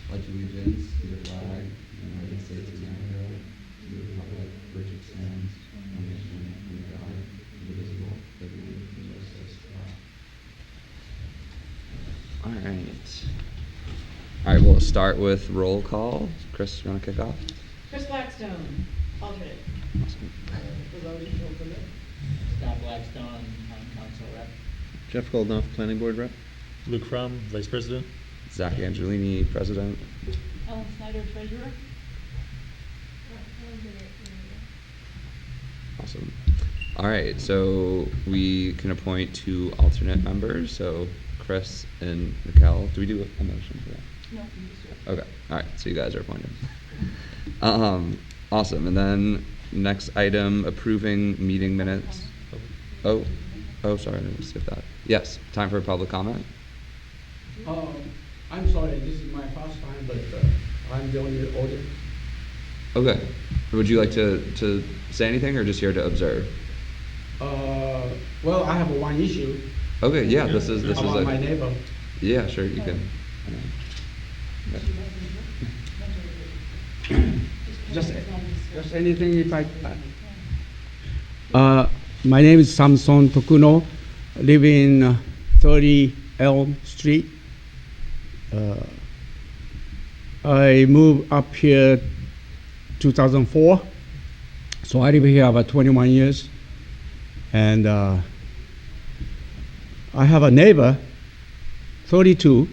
pledge allegiance to the flag of the United States of America, to the republic for which it stands, one nation under God, indivisible, with liberty and justice for all. All right. All right, we'll start with roll call. Chris, you want to kick off? Chris Blackstone, alternate. Awesome. Scott Blackstone, Town Council Rep. Jeff Goldnoff, Planning Board Rep. Luke Fromm, Vice President. Zach Angelini, President. Ellen Snyder, Treasurer. Awesome. All right, so we can appoint 2 alternate members. So Chris and Mikkel. Do we do a motion for that? No. Okay. All right. So you guys are appointed. Awesome. And then next item, approving meeting minutes. Oh, sorry, I didn't skip that. Yes. Time for public comment. I'm sorry, this is my first time, but I'm the only audience. Okay. Would you like to say anything, or just here to observe? Well, I have one issue. Okay. Yeah. This is about my neighbor. Yeah. Sure. You can. Just anything if I. My name is Samson Tokuno. Live in 30 Elm Street. I moved up here 2004, so I live here about 21 years, and I have a neighbor, 32,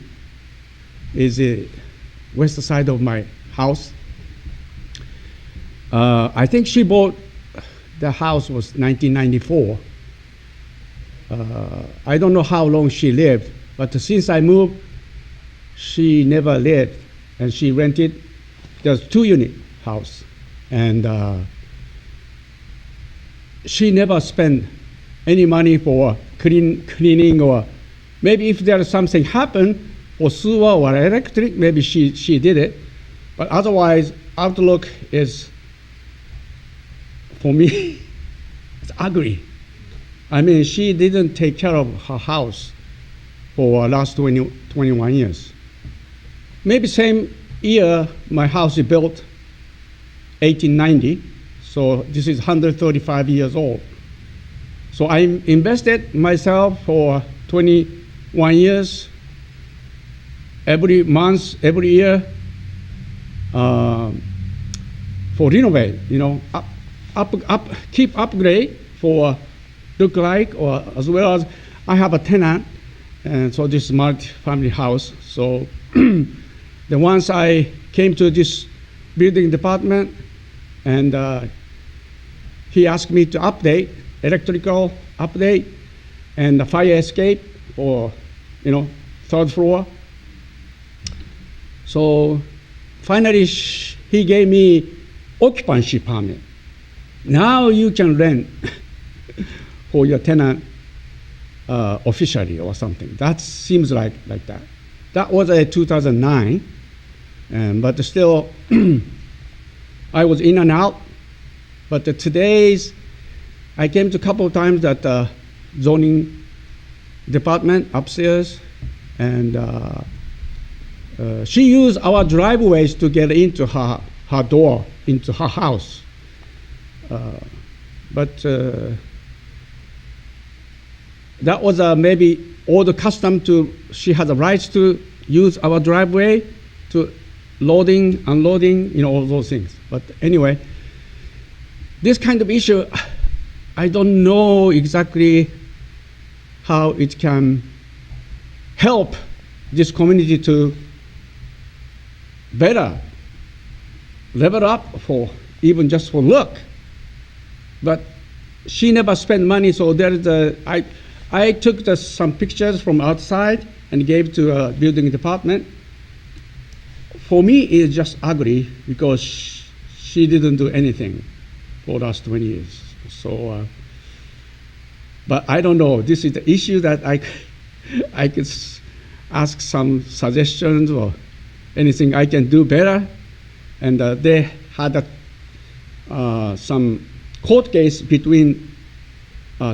is the west side of my house. I think she bought the house was 1994. I don't know how long she lived, but since I moved, she never lived, and she rented. There's 2-unit house, and she never spent any money for cleaning, or maybe if there's something happen for sewer or electric, maybe she did it, but otherwise outlook is, for me, it's ugly. I mean, she didn't take care of her house for the last 21 years. Maybe same year my house is built, 1890, so this is 135 years old. So I invested myself for 21 years, every month, every year, for renovate, keep upgrade for look like, or as well as I have a tenant, and so this is multi-family house. So the once I came to this building department, and he asked me to update, electrical update, and the fire escape for, 3rd floor. So finally, he gave me occupancy permit. Now you can rent for your tenant officially or something. That seems like that. That was 2009, but still I was in and out. But today's, I came to a couple of times at the zoning department upstairs, and she used our driveways to get into her door, into her house. But that was maybe all the custom to, she had the rights to use our driveway to loading, unloading, all those things. But anyway, this kind of issue, I don't know exactly how it can help this community to better level up for even just for look. But she never spent money, so there is I took some pictures from outside and gave to a building department. For me, it's just ugly because she didn't do anything for the last 20 years. So, but I don't know. This is the issue that I could ask some suggestions or anything I can do better. And they had some court case between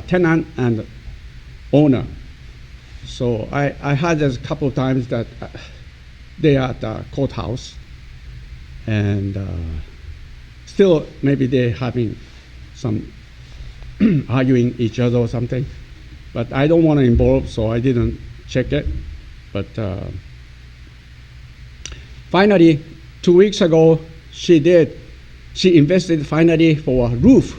tenant and owner. So I had a couple of times that they are at the courthouse, and still maybe they're having some arguing each other or something. But I don't want to involve, so I didn't check it. But finally, 2 weeks ago, she invested finally for a roof.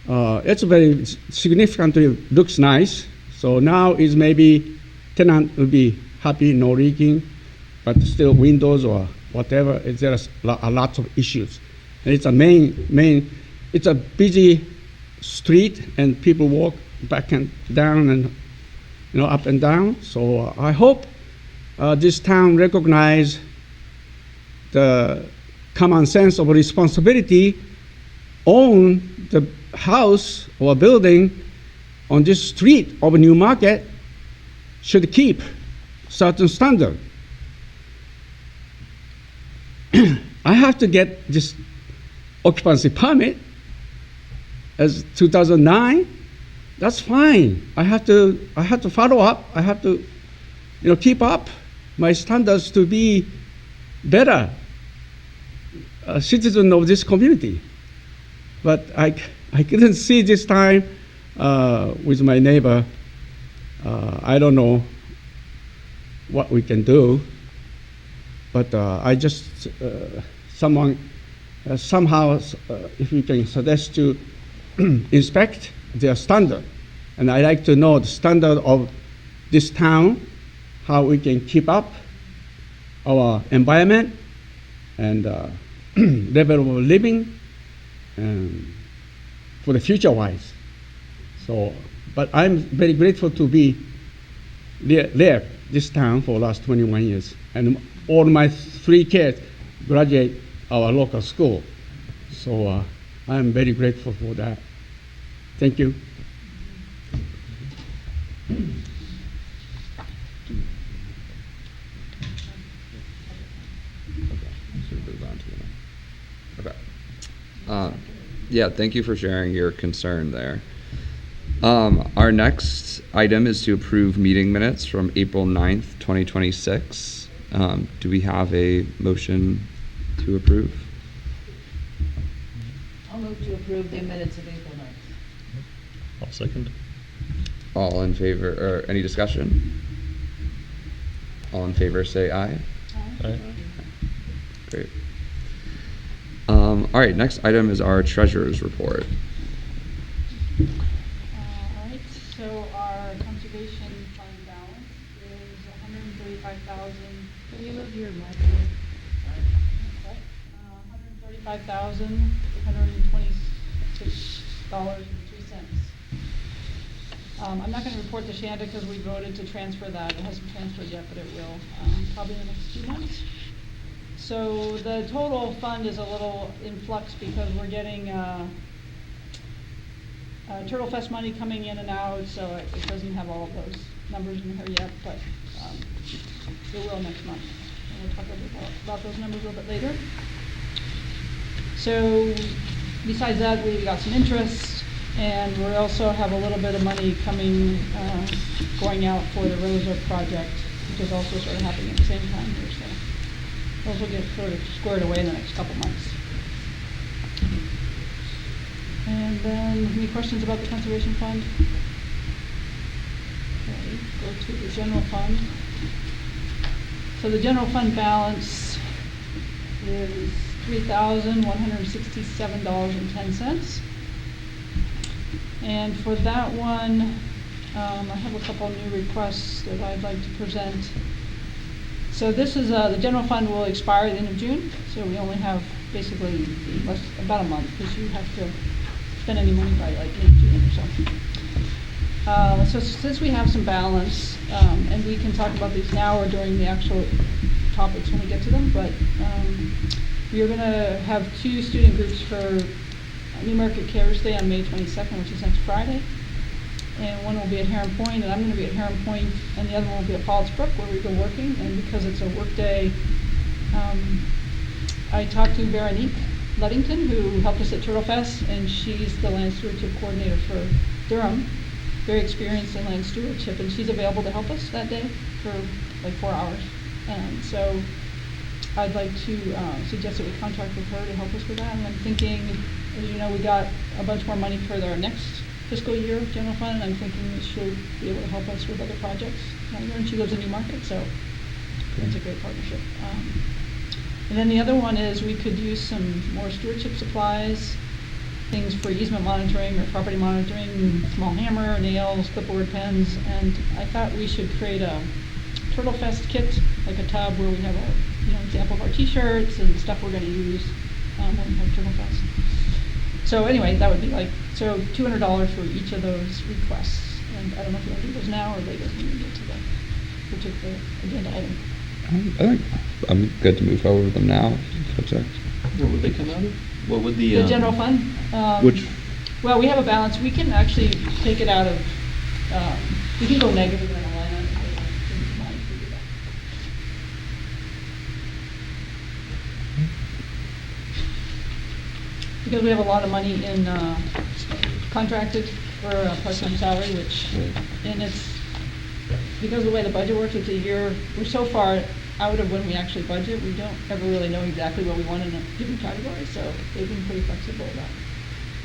It's very significantly looks nice. So now is maybe tenant will be happy, no leaking, but still windows or whatever. There's a lot of issues. And it's a it's a busy street, and people walk back and down and up and down. So I hope this town recognize the common sense of responsibility, own the house or building on this street of Newmarket should keep certain standard. I have to get this occupancy permit as 2009. That's fine. I have to follow up. I have to keep up my standards to be better a citizen of this community. But I couldn't see this time with my neighbor. I don't know what we can do, but I just somehow if we can suggest to inspect their standard, and I like to know the standard of this town, how we can keep up our environment and level of living for the future-wise. So, but I'm very grateful to be there, this town, for the last 21 years. And all my 3 kids graduate our local school. So I'm very grateful for that. Thank you. Yeah, thank you for sharing your concern there. Our next item is to approve meeting minutes from April 9th, 2026. Do we have a motion to approve? I'll move to approve the minutes of April 9th. I'll second. All in favor, or any discussion? All in favor, say aye. Aye. Great. All right, next item is our treasurer's report. All right, so our conservation fund balance is $135,000. Can you move your mic? Okay. $135,126.03. I'm not going to report to Schanda because we voted to transfer that. It hasn't transferred yet, but it will probably in the next 2 months. So the total fund is a little in flux because we're getting Turtle Fest money coming in and out, so it doesn't have all of those numbers in here yet, but it will next month. And we'll talk a little bit about those numbers a little bit later. So besides that, we got some interest, and we also have a little bit of money coming, going out for the Rosa project, which is also sort of happening at the same time here. So those will get sort of squared away in the next couple months. And then, any questions about the conservation fund? Okay, go to the general fund. So the general fund balance is $3,167.10. And for that one, I have a couple new requests that I'd like to present. So this is, the general fund will expire at the end of June, so we only have basically about a month, because you have to spend any money by like mid-June or so. So since we have some balance, and we can talk about these now or during the actual topics when we get to them, but we are going to have 2 student groups for Newmarket Cares Day on May 22nd, which is next Friday. And one will be at Heron Point, and I'm going to be at Heron Point, and the other one will be at Folletts, Brook, where we've been working. And because it's a work day, I talked to Veronique Luddington, who helped us at Turtle Fest, and she's the land stewardship coordinator for Durham, very experienced in land stewardship, and she's available to help us that day for like 4 hours. So I'd like to suggest that we contract with her to help us with that. And I'm thinking, as you know, we got a bunch more money for our next fiscal year general fund, and I'm thinking that she'll be able to help us with other projects. And she lives in Newmarket, so it's a great partnership. And then the other one is we could use some more stewardship supplies, things for easement monitoring or property monitoring, small hammer, nails, clipboard pens, and I thought we should create a Turtle Fest kit, like a tub where we have a example of our t-shirts and stuff we're going to use when we have Turtle Fest. So anyway, that would be so $200 for each of those requests. And I don't know if you want to do those now or later when we get to the particular agenda item. I think I'm good to move forward with them now. If that's What would they come out of? What would the? The general fund? Which? Well, we have a balance. We can actually take it out of, we can go negative in a line item. Because we have a lot of money in contracted for a part-time salary, and it's, because of the way the budget works, it's a year, we're so far out of when we actually budget, we don't ever really know exactly what we want in a given category, so they've been pretty flexible about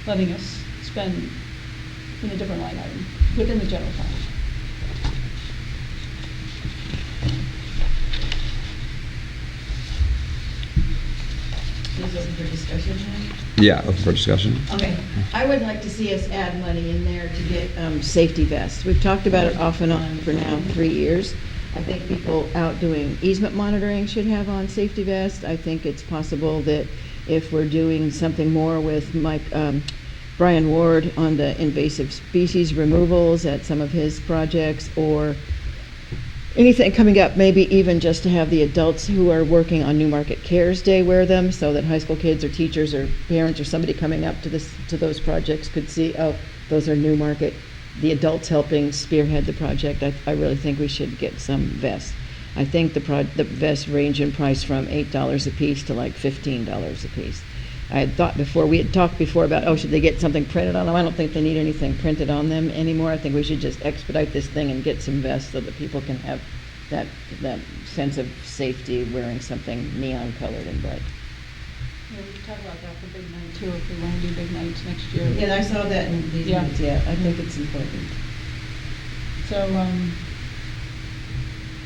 letting us spend in a different line item within the general fund. Is this open for discussion then? Yeah, open for discussion. Okay, I would like to see us add money in there to get safety vests. We've talked about it off and on for now 3 years. I think people out doing easement monitoring should have on safety vests. I think it's possible that if we're doing something more with Brian Ward on the invasive species removals at some of his projects, or anything coming up, maybe even just to have the adults who are working on Newmarket Cares Day wear them, so that high school kids or teachers or parents or somebody coming up to those projects could see, oh, those are Newmarket, the adults helping spearhead the project. I really think we should get some vests. I think the vests range in price from $8 a piece to like $15 a piece. I had thought before, we had talked before about, oh, should they get something printed on them? I don't think they need anything printed on them anymore. I think we should just expedite this thing and get some vests so that people can have that sense of safety wearing something neon colored and bright. Yeah, we can talk about that for Big Night too, if we want to do Big Nights next year. Yeah, I saw that in these Yeah. minutes, yeah, I think it's important. So,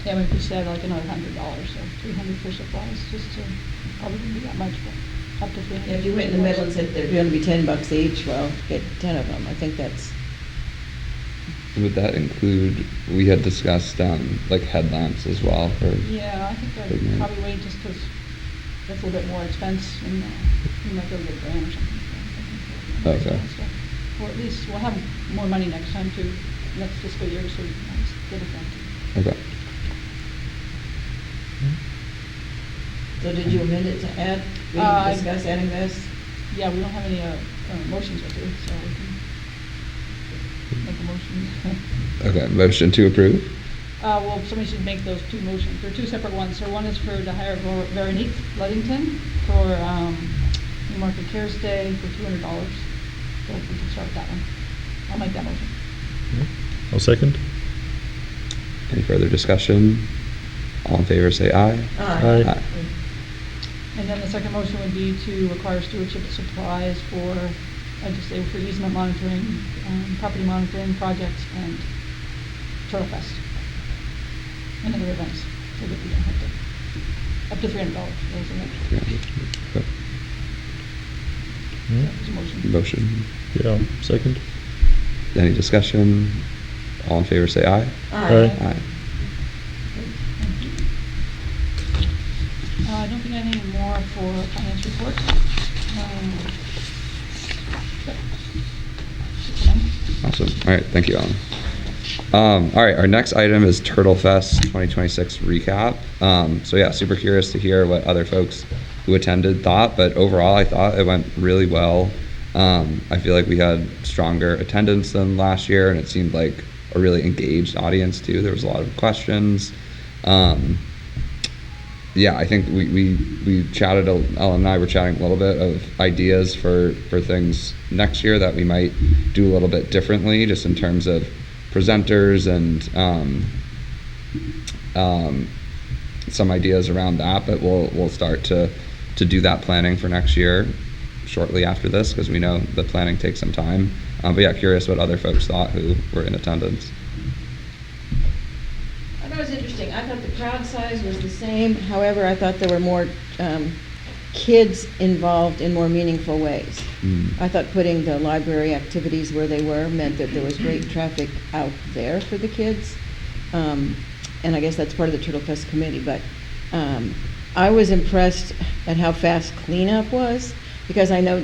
yeah, we could say like another $100, so $300 for supplies, just to, probably wouldn't be that much, but up to $300. If you went in the middle and said they're going to be $10 each, well, get 10 of them. I think that's, Would that include, we had discussed like headlamps as well for, Yeah, I think Big I'd Night. probably wait just because that's a little bit more expense, and we might go get a grant or something. So I think Okay. stuff. Or at least we'll have more money next time too, next fiscal year, so we can just get a grant. okay. so did you amend it to add, we I- discuss adding vests? Yeah, we don't have any motions with it, so we can make a motion. Okay, motion to approve? Well, somebody should make those two motions. They're two separate ones. So one is for to hire Veronique Ludington for Newmarket Cares Day for $200. So we can start that one. I'll make that motion. I'll second. Any further discussion? All in favor, say aye. Aye. And then the second motion would be to acquire stewardship supplies for, I just say for easement monitoring, property monitoring projects, and Turtle Fest. And other events, so that we don't have to, up to $300. Those are next. 300. Okay. Hmm? That was a motion. Motion. Yeah, second. Any discussion? All in favor, say aye. Aye. Aye. I don't think I need any more for finance report. Yep. Awesome. All right, thank you, Alan. All right, our next item is Turtle Fest 2026 recap. So yeah, super curious to hear what other folks who attended thought, but overall I thought it went really well. I feel like we had stronger attendance than last year, and it seemed like a really engaged audience too. There was a lot of questions. Yeah, I think we chatted, Ellen and I were chatting a little bit of ideas for things next year that we might do a little bit differently, just in terms of presenters and some ideas around that, but we'll start to do that planning for next year shortly after this, because we know the planning takes some time. But yeah, curious what other folks thought who were in attendance. I thought it was interesting. I thought the crowd size was the same. However, I thought there were more kids involved in more meaningful ways. I thought putting the library activities where they were meant that there was great traffic out there for the kids. And I guess that's part of the Turtle Fest committee. But I was impressed at how fast cleanup was, because I know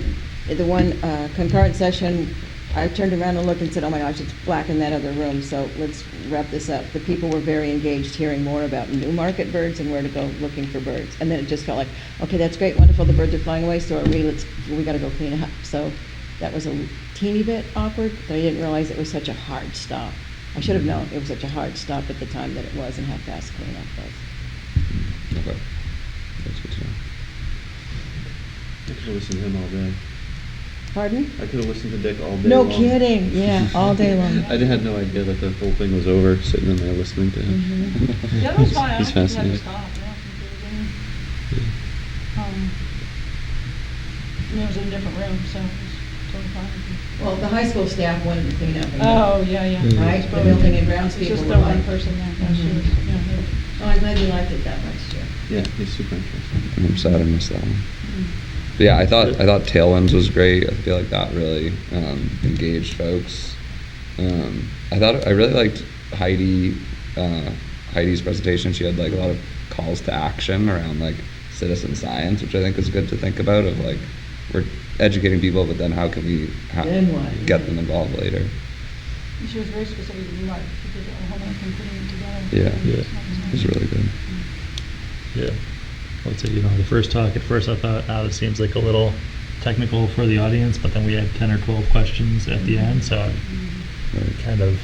the one concurrent session, I turned around and looked and said, oh my gosh, it's black in that other room, so let's wrap this up. The people were very engaged hearing more about Newmarket birds and where to go looking for birds. And then it just felt like, okay, that's great, wonderful, the birds are flying away, so we got to go clean up. So that was a teeny bit awkward, but I didn't realize it was such a hard stop. I should have known it was such a hard stop at the time that it was and how fast cleanup was. Okay. That's good to know. I could have listened to him all day. Pardon? I could have listened to Dick all day No long. kidding, yeah, all day long. I had no idea that the whole thing was over, sitting in there listening to him. Mhm. Yeah, that was fine. I He's don't think we fascinating. had to stop. I don't think there was any, I mean, it was in a different room, so it was totally fine. Well, the high school staff wanted to clean up. Oh, yeah. Right, the building and grounds It's people just were the one like. person there. Yeah, she was, Mhm. yeah, they- Oh, I'm glad you liked it that much, Joe. Yeah, he's super interesting. I'm sad I missed that one. But yeah, I thought Tailwinds was great. I feel like that really engaged folks. I really liked Heidi's presentation. She had like a lot of calls to action around like citizen science, which I think is good to think about. Of like, we're educating people, but then how can we Then what? get them involved later? She was very specific in what she did her homework and putting it together. Yeah, Yeah. it was really good. Yeah. I would say, the first talk, at first I thought, this seems like a little technical for the audience, but then we had 10 or 12 questions at the end, so Right. kind of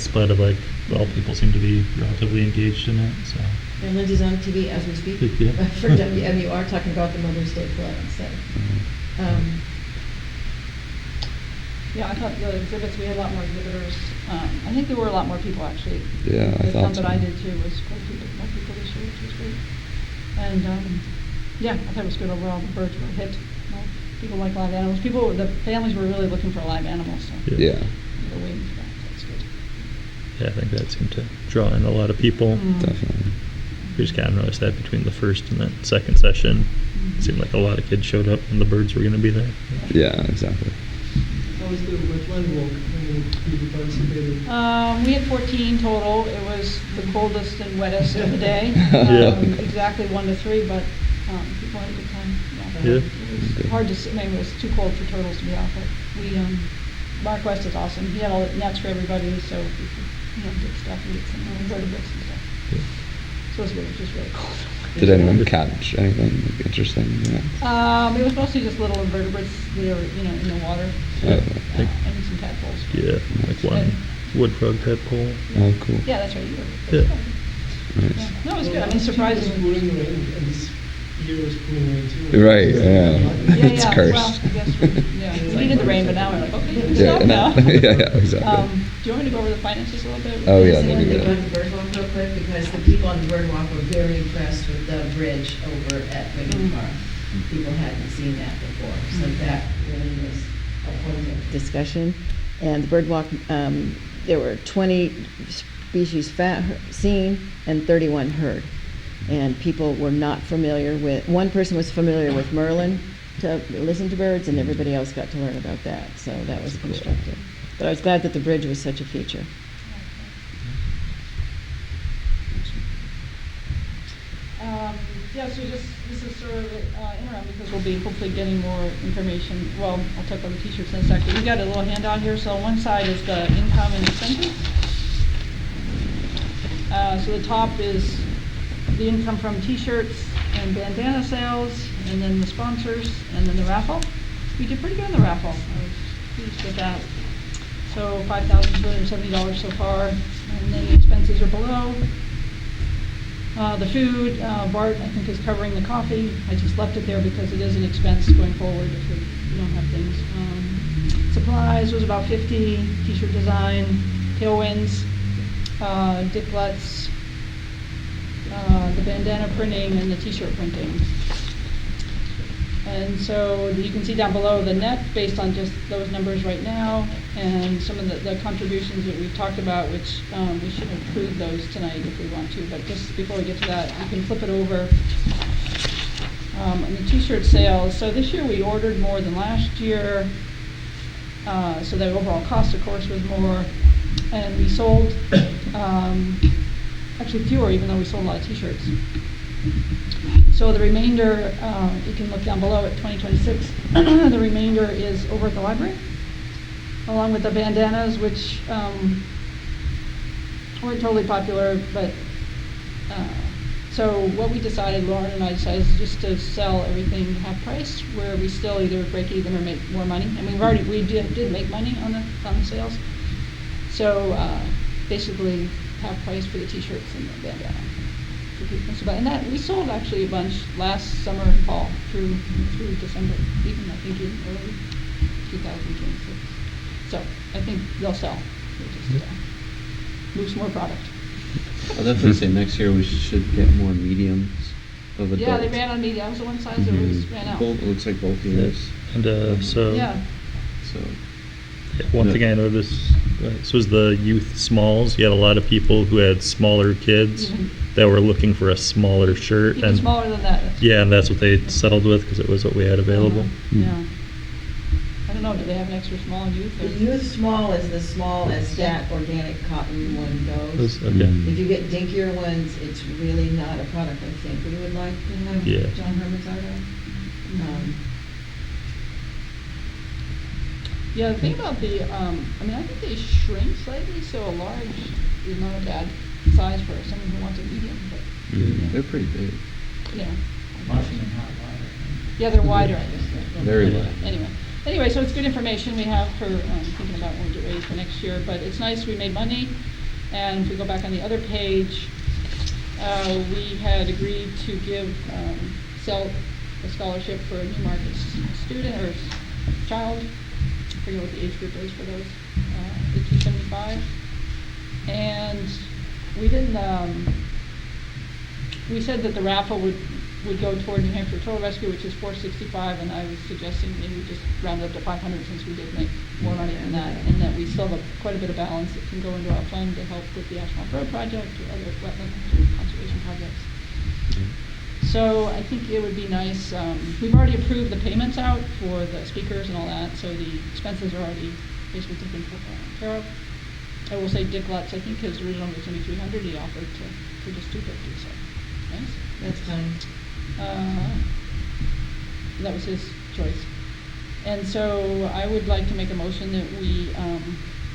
split of like, well, people seem to be relatively engaged in it, so. And Lindsay's on TV as we speak. Yeah. For WMUR, talking about the Mother's Day flood, so. Yeah, I thought the exhibits, we had a lot more exhibitors. I think there were a lot more people actually. Yeah, I The thought one that so. I did too was quite a few more people this year, which was great. And, yeah, I thought it was good overall. The birds were hit. People like live animals. The families were really looking for live animals, so Yeah. they were waiting for that. That's good. Yeah, I think that seemed to draw in a lot of people. Definitely. We just kind of noticed that between the first and the second session. It seemed like a lot of kids showed up and the birds were going to be there. Yeah, exactly. How was the wetland walk? How many people participated? We had 14 total. It was the coldest and wettest of the day. Yeah. Exactly 1 to 3, but people had a good time. Yeah. It was hard to see. Maybe it was too cold for turtles to be out, but Mark West is awesome. He had all the nets for everybody, so we could, get stuff and get some invertebrates and stuff. So it was just really cold. Did anyone catch anything interesting? Yeah. It was mostly just little invertebrates that are, in the water. Oh, And some tadpoles. Yeah, like one wood frog tadpole. oh, cool. Yeah, that's right. You were. Yeah. Nice. Yeah. No, it was good. I mean, It's surprisingly. pouring rain, and this year was pouring rain too. Right, yeah. Yeah, It's yeah. cursed. Well, I guess we needed the rain, but now we're like, okay, it's Yeah, stop now. yeah, exactly. Do you want me to go over the finances a little bit? Oh, yeah, Say that'd be one thing good. about the bird walk real quick, because the people on the bird walk were very impressed with the bridge over at Wiggin Park. People hadn't seen that before, so that really was a point of discussion. And the bird walk, there were 20 species seen and 31 heard. And people were not familiar with, one person was familiar with Merlin to listen to birds, and everybody else got to learn about that, so that was constructive. But I was glad that the bridge was such a feature. Yeah, so this is sort of interim because we'll be hopefully getting more information. Well, I'll talk about the t-shirts in a second. We got a little handout here. So on one side is the income and expenses. So the top is the income from t-shirts and bandana sales, and then the sponsors, and then the raffle. We did pretty good in the raffle. I was pleased with that. So $5,270 so far, and then the expenses are below. The food, Bart, I think, is covering the coffee. I just left it there because it is an expense going forward if we don't have things. Supplies was about 50, t-shirt design, tailwinds, Dicklets, the bandana printing and the t-shirt printing. And so you can see down below the net based on just those numbers right now, and some of the contributions that we've talked about, which we should approve those tonight if we want to, but just before we get to that, you can flip it over. And the t-shirt sales, so this year we ordered more than last year, so the overall cost, of course, was more, and we sold actually fewer, even though we sold a lot of t-shirts. So the remainder, you can look down below at 2026, the remainder is over at the library, along with the bandanas, which weren't totally popular, but so what we decided, Lauren and I decided, is just to sell everything half price, where we still either break even or make more money. And we did make money on the sales. So basically half price for the t-shirts and the bandana. And that we sold actually a bunch last summer and fall through December, even I think in early 2026. So I think they'll sell. We'll just move some more product. I'll definitely say next year we should get more mediums of adults. Yeah, they ran on me. That was the one size that was ran out. Both, it looks like both years. And so, Yeah. So one thing I noticed, this was the youth smalls. You had a lot of people who had smaller kids that were looking for a smaller shirt. Even and smaller than that. yeah, and that's what they settled with because it was what we had available. Yeah. I don't know, do they have an extra small youth? The Or? youth small is the small as that organic cotton one goes. Okay. If you get dinkier ones, it's really not a product I think we would like to have Yeah. John Herman's out of. Yeah, the thing about the, I mean, I think they shrink slightly, so a large is not a bad size for someone who wants a medium, but, they're pretty big. yeah. Washing and hot water. Yeah, they're wider, I guess. Very wide. Anyway, so it's good information we have for thinking about when we get ready for next year, but it's nice we made money. And if we go back on the other page, we had agreed to give, sell a scholarship for a Newmarket student or child. I forget what the age group is for those, 1875. And we didn't, we said that the raffle would go toward New Hampshire Turtle Rescue, which is $465, and I was suggesting maybe we just round it up to 500 since we did make more money than that, and that we still have quite a bit of balance that can go into our fund to help with the Ashmont Road project or other wetland conservation projects. So I think it would be nice, we've already approved the payments out for the speakers and all that, so the expenses are already basically taken care of. I will say Dick Lutz, I think his original was going to be $300, he offered for just $250, so nice. That's fine. That was his choice. And so I would like to make a motion that we,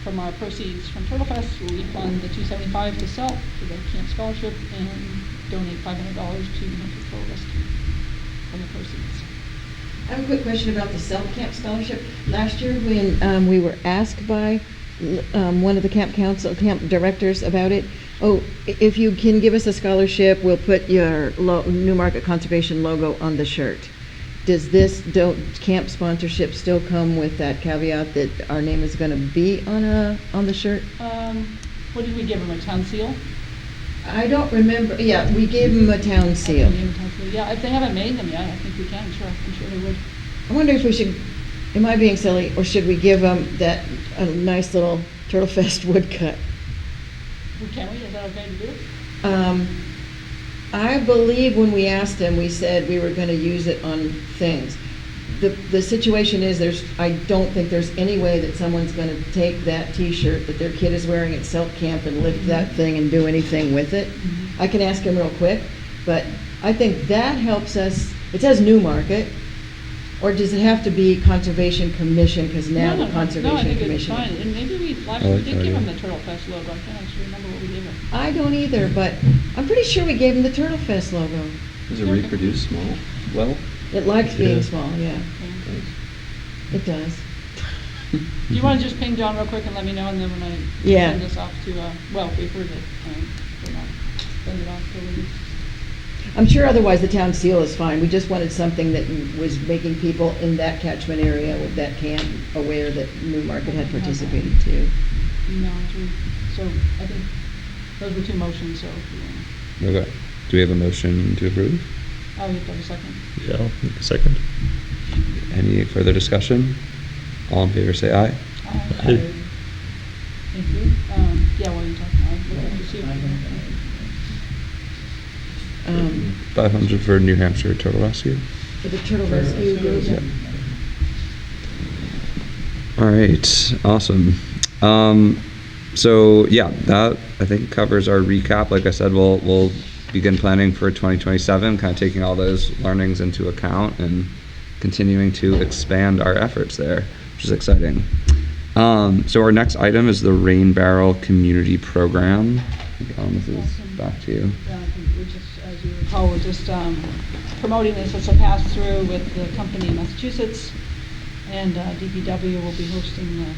from our proceeds from Turtle Fest, we fund the $275 to SELF for the camp scholarship and donate $500 to New Hampshire Turtle Rescue from the proceeds. I have a quick question about the SELF camp scholarship. Last year when we were asked by one of the camp directors about it, if you can give us a scholarship, we'll put your Newmarket Conservation logo on the shirt. Does this camp sponsorship still come with that caveat that our name is going to be on the shirt? What did we give them, a town seal? I don't remember. Yeah, we gave them a town seal. Yeah, if they haven't made them yet, I think we can, sure. I'm sure they would. I wonder if we should, am I being silly, or should we give them a nice little Turtle Fest woodcut? Can we? Is that okay to do? I believe when we asked them, we said we were going to use it on things. The situation is I don't think there's any way that someone's going to take that T-shirt that their kid is wearing at SELF camp and lift that thing and do anything with it. I can ask him real quick, but I think that helps us. It says Newmarket, or does it have to be Conservation Commission? Because now the Conservation Commission. No, I think it's fine. And maybe we did give them the Turtle Fest logo. I can't actually remember what we gave them. I don't either, but I'm pretty sure we gave him the Turtle Fest logo. Does it reproduce small? Well, It likes being Yeah. small, yeah. It does. Do you want to just ping John real quick and let me know, and then when I Yeah. send this off to, well, we've heard it, we're not send it off to Lee. I'm sure otherwise the town seal is fine. We just wanted something that was making people in that catchment area with that camp aware that Newmarket had participated too. No, so I think those were two motions, so if you want. Okay. Do we have a motion to approve? Oh, you have to have a second. Yeah, I'll make a second. Any further discussion? All in favor, say aye. Thank you. Yeah, what are you talking about? Look up to see if we can- 500 for New Hampshire Turtle Rescue. For the turtle rescue group. Yeah. All right, awesome. So yeah, that I think covers our recap. Like I said, we'll begin planning for 2027, kind of taking all those learnings into account and continuing to expand our efforts there, which is exciting. So our next item is the Rain Barrel Community Program. This is back to you. Yeah, I think we just, as you recall, we're just promoting this as a pass-through with the company in Massachusetts, and DPW will be hosting the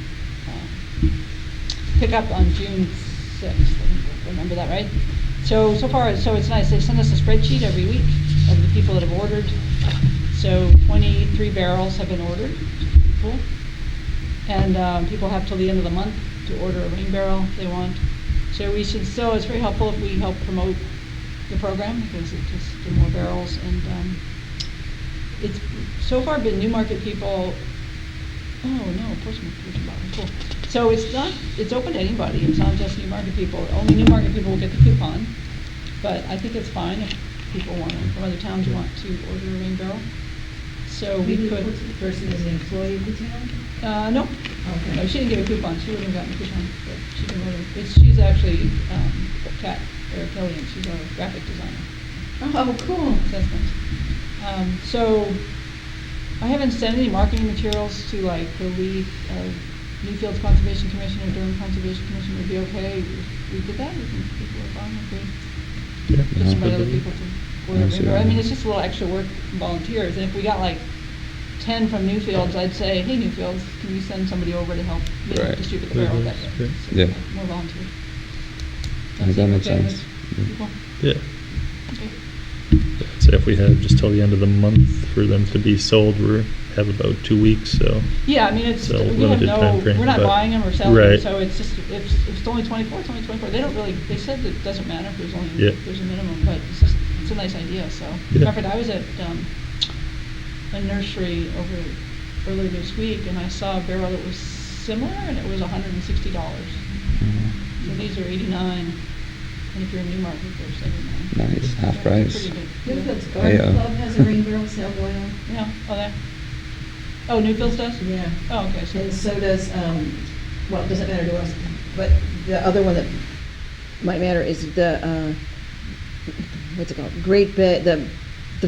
pickup on June 6th. I think, remember that, right? So far, so it's nice. They send us a spreadsheet every week of the people that have ordered. So 23 barrels have been ordered. Cool. And people have till the end of the month to order a rain barrel if they want. So we should still, it's very helpful if we help promote the program because it just do more barrels. And it's so far been Newmarket people. Oh no, Portsmouth, cool. So it's open to anybody. It's not just Newmarket people. Only Newmarket people will get the coupon. But I think it's fine if people want to, from other towns want to order a rain barrel. So we could. The person is an employee of the town? No. Okay. No, she didn't get a coupon. She wouldn't have gotten a coupon, but she can order. She's actually Kat Kelly, and she's a graphic designer. Oh, cool. That's nice. So I haven't sent any marketing materials to like the lead Newfields Conservation Commission or Durham Conservation Commission. Would be okay if we did that. We think people are fine. Okay. Yeah. Just invite other people to order. Absolutely. I mean, it's just a little extra work from volunteers. And if we got like 10 from Newfields, I'd say, hey, Newfields, can you send somebody over to help Right. distribute the barrel? That way. Right. So Yeah. more volunteers. I think that makes Okay sense. with people? Yeah. Okay. So if we have just till the end of the month for them to be sold, we have about 2 weeks, so. Yeah, I mean, it's, So we have limited no, time frame, we're not but- buying them or selling them, Right. so it's just, if it's only 24, it's only 24. They don't really, they said it doesn't matter if there's only, Yeah. there's a minimum, but it's just, it's a nice idea, so. Yeah. In fact, I was at a nursery earlier this week, and I saw a barrel that was similar, and it was $160. So these are 89, and if you're in Newmarket, they're 79. Nice, half So price. it's pretty good. Newfields Garden Yeah. Club has a rain barrel sale going on. Yeah, oh, there. Oh, Newfields does? Yeah. Oh, okay, so. And so does, well, it doesn't matter to us, but the other one that might matter is the, what's it called? The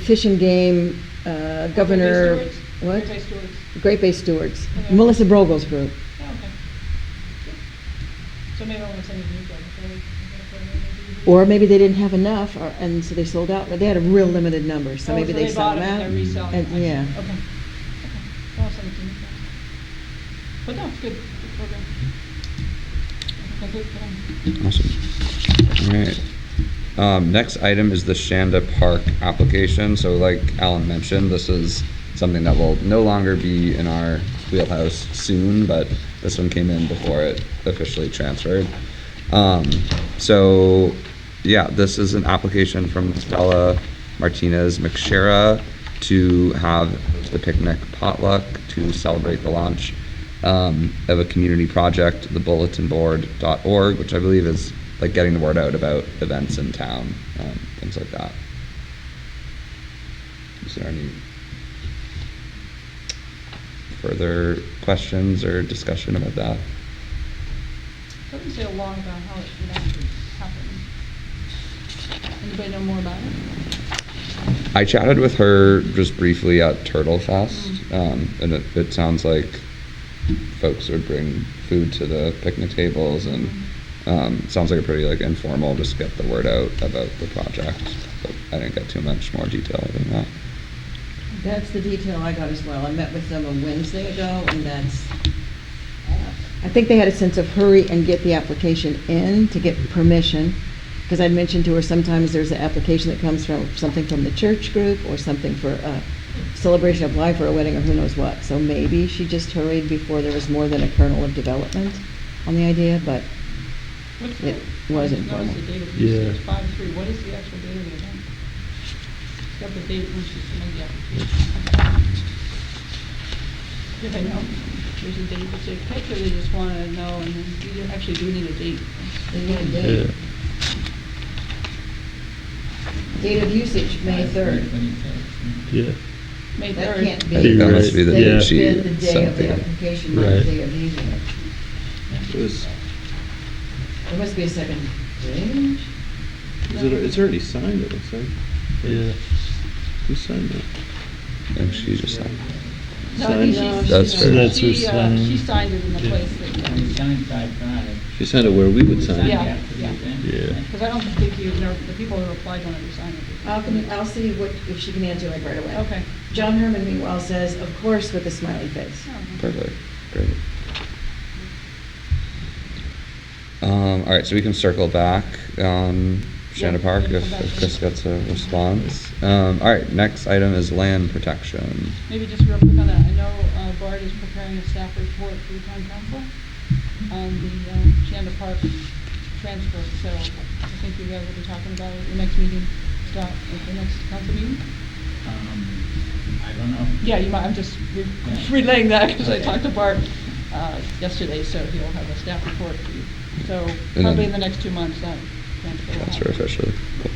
Fish and Game, Governor, Stewards? what? Great Bay Stewards. Great Bay Stewards. Okay. Melissa Brogel's group. Oh, okay. Good. So maybe I want to send you the Newfields. Or maybe they didn't have enough, and so they sold out, but they had a real limited number, so Oh, maybe they sell bought them them out. and they're reselling And- them. I see. yeah. Okay. I'll send it to you. But no, it's good. Good program. Okay, good. Awesome. All right. Next item is the Schanda Park application. So like Alan mentioned, this is something that will no longer be in our wheelhouse soon, but this one came in before it officially transferred. So yeah, this is an application from Stella Martinez McShera to have the picnic potluck to celebrate the launch of a community project, the bulletinboard.org, which I believe is like getting the word out about events in town, things like that. Is there any further questions or discussion about that? Doesn't say a lot about how it would actually happen. Anybody know more about it? I chatted with her just briefly at Turtle Fest, and it sounds like folks would bring food to the picnic tables, and it sounds like a pretty like informal, just get the word out about the project. But I didn't get too much more detail than that. That's the detail I got as well. I met with them a Wednesday ago, and that's, I think they had a sense of hurry and get the application in to get permission. Because I mentioned to her sometimes there's an application that comes from something from the church group or something for a celebration of life or a wedding or who knows what. So maybe she just hurried before there was more than a kernel of development on the idea, but What's it, was No, informal. it's the date of Yeah. usage, 5/3. What is the actual date of the event? It's got the date when she submitted the application. If I know, there's a date that they pick, or they just want to know, and then you actually do need a date. They need a Yeah. date. Date of usage, May 3rd. Yeah. May That 3rd. can't I be. think That you're must right. be the Yeah. date she Been the day sent of the the. application, not Right. the day of using it. It was, There must be a second day. it's already signed, it looks like. Yeah. Who signed that? And she just signed. No, I think Signed? she's- That's she- her. That's her she, sign. She signed it in the Yeah. place that, We signed 5/5. She signed it where we would sign. Yeah. After the event. Yeah. because I don't think you know, the people who applied don't ever sign it. I'll see if she can answer like right away. Okay. John Herman meanwhile says, of course, with a smiley face. Oh, Perfect. Great. All right, so we can circle back. Schanda Yeah, Park, we can if, come back if to Chris it. gets a response. All right, next item is land protection. Maybe just real quick on that, I know Bart is preparing a staff report for the town council on the Schanda Park transfer, so I think you guys will be talking about it at the next meeting, Scott, at the next council meeting. I don't know. Yeah, you might, I'm just relaying that because I talked to Bart yesterday, so he'll have a staff report for you. So then- probably in the next 2 months, that transfer will That's her happen. officially. Cool.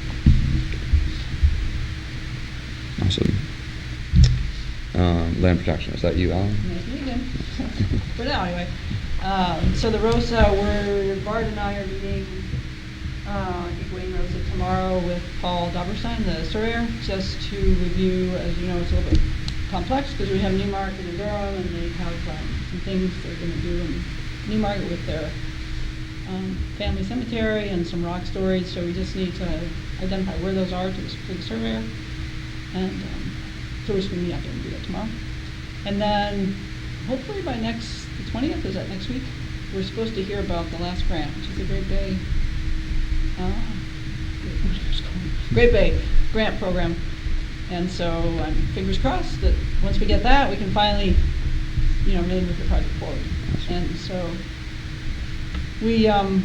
Awesome. Land protection, is that you, Alan? Nice meeting again. For now, anyway. So the Rosa, Bart and I are meeting, I think Wayne Rosa tomorrow with Paul Doberstein, the surveyor, just to review, as you know, it's a little bit complex because we have Newmarket and Durham, and they have some things they're going to do in Newmarket with their family cemetery and some rock storage. So we just need to identify where those are for the surveyor. And so we're just going to meet out there and do that tomorrow. And then hopefully by the 20th, is that next week? We're supposed to hear about the last grant, which is the Great Bay, Great Bay Grant Program. And so fingers crossed that once we get that, we can finally, really move the project forward. And so we have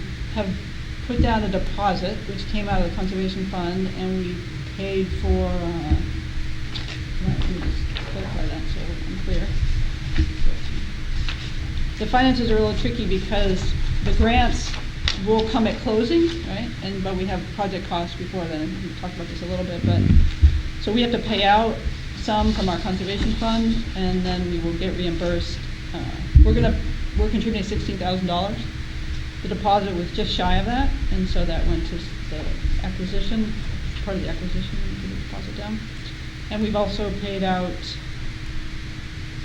put down a deposit, which came out of the Conservation Fund, and we paid for, let me just clarify that so I'm clear. The finances are a little tricky because the grants will come at closing, right? But we have project costs before then. We talked about this a little bit, but so we have to pay out some from our conservation fund, and then we will get reimbursed. We're contributing $16,000. The deposit was just shy of that, and so that went to the acquisition, part of the acquisition, we put the deposit down. And we've also paid out,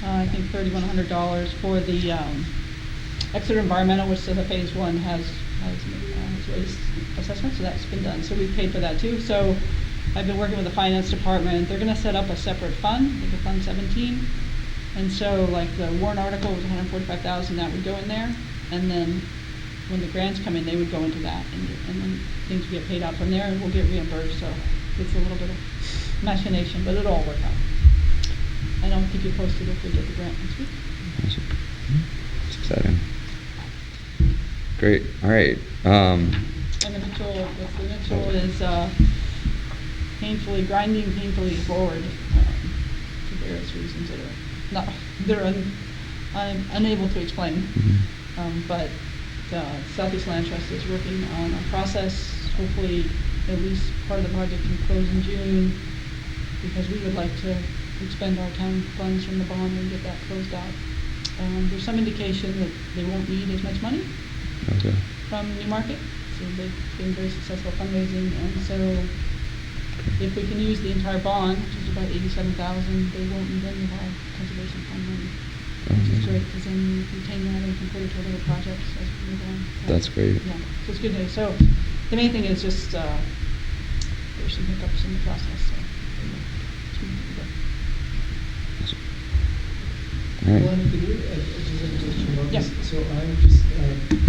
I think $3,100 for the Exeter Environmental, which the phase one has waste assessment, so that's been done. So we've paid for that too. So I've been working with the finance department. They're going to set up a separate fund, like a Fund 17. And so like the warrant article was $145,000, that would go in there. And then when the grants come in, they would go into that. And then things would get paid out from there, and we'll get reimbursed. So it's a little bit of machination, but it'll all work out. And I'll keep you posted if we get the grant next week. Awesome. It's exciting. Great. All right. And the Mitchell is grinding painfully forward for various reasons that they're unable to explain. But Southeast Land Trust is working on a process. Hopefully, at least part of the project can close in June, because we would like to expend our town funds from the bond and get that closed out. There's some indication that they won't need as much money Okay. from Newmarket, so they've been very successful fundraising, and so if we can use the entire bond, which is about $87,000, they won't need any of our conservation fund money, which is great, because then we retain that and can put it to other projects as we move on. So, That's great. Yeah, so it's good news. So the main thing is just there's some hiccups in the process. So it's moving good. All right. Well, could you, just a question about Yeah. this. So I'm just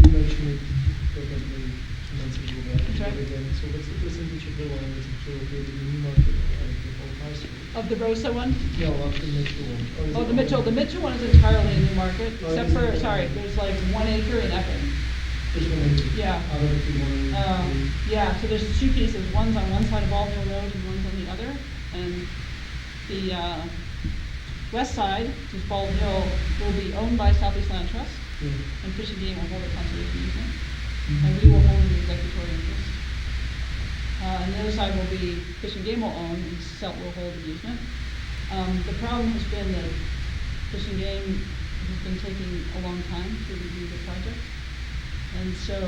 mentioning probably 2 months ago that That's right. again. So what's the percentage of the land that's actually located in Newmarket and the whole parcel? Of the Rosa one? No, of the Mitchell one. Or is Oh, it the all- Mitchell one is entirely in Newmarket, Oh, except it is for, in sorry, Newmarket. there's like 1 acre in Epping. Just wondering. Yeah. How do you want to? Yeah, so there's two pieces, one's on one side of Bald Hill Road and one's on the other. And the west side, which is Bald Hill, will be owned by Southeast Land Trust, and Fish and Game will hold a conservation easement, and we will hold an executory interest. And the other side will be Fish and Game will own, and SELT will hold an easement. The problem has been that Fish and Game has been taking a long time to review the project. And so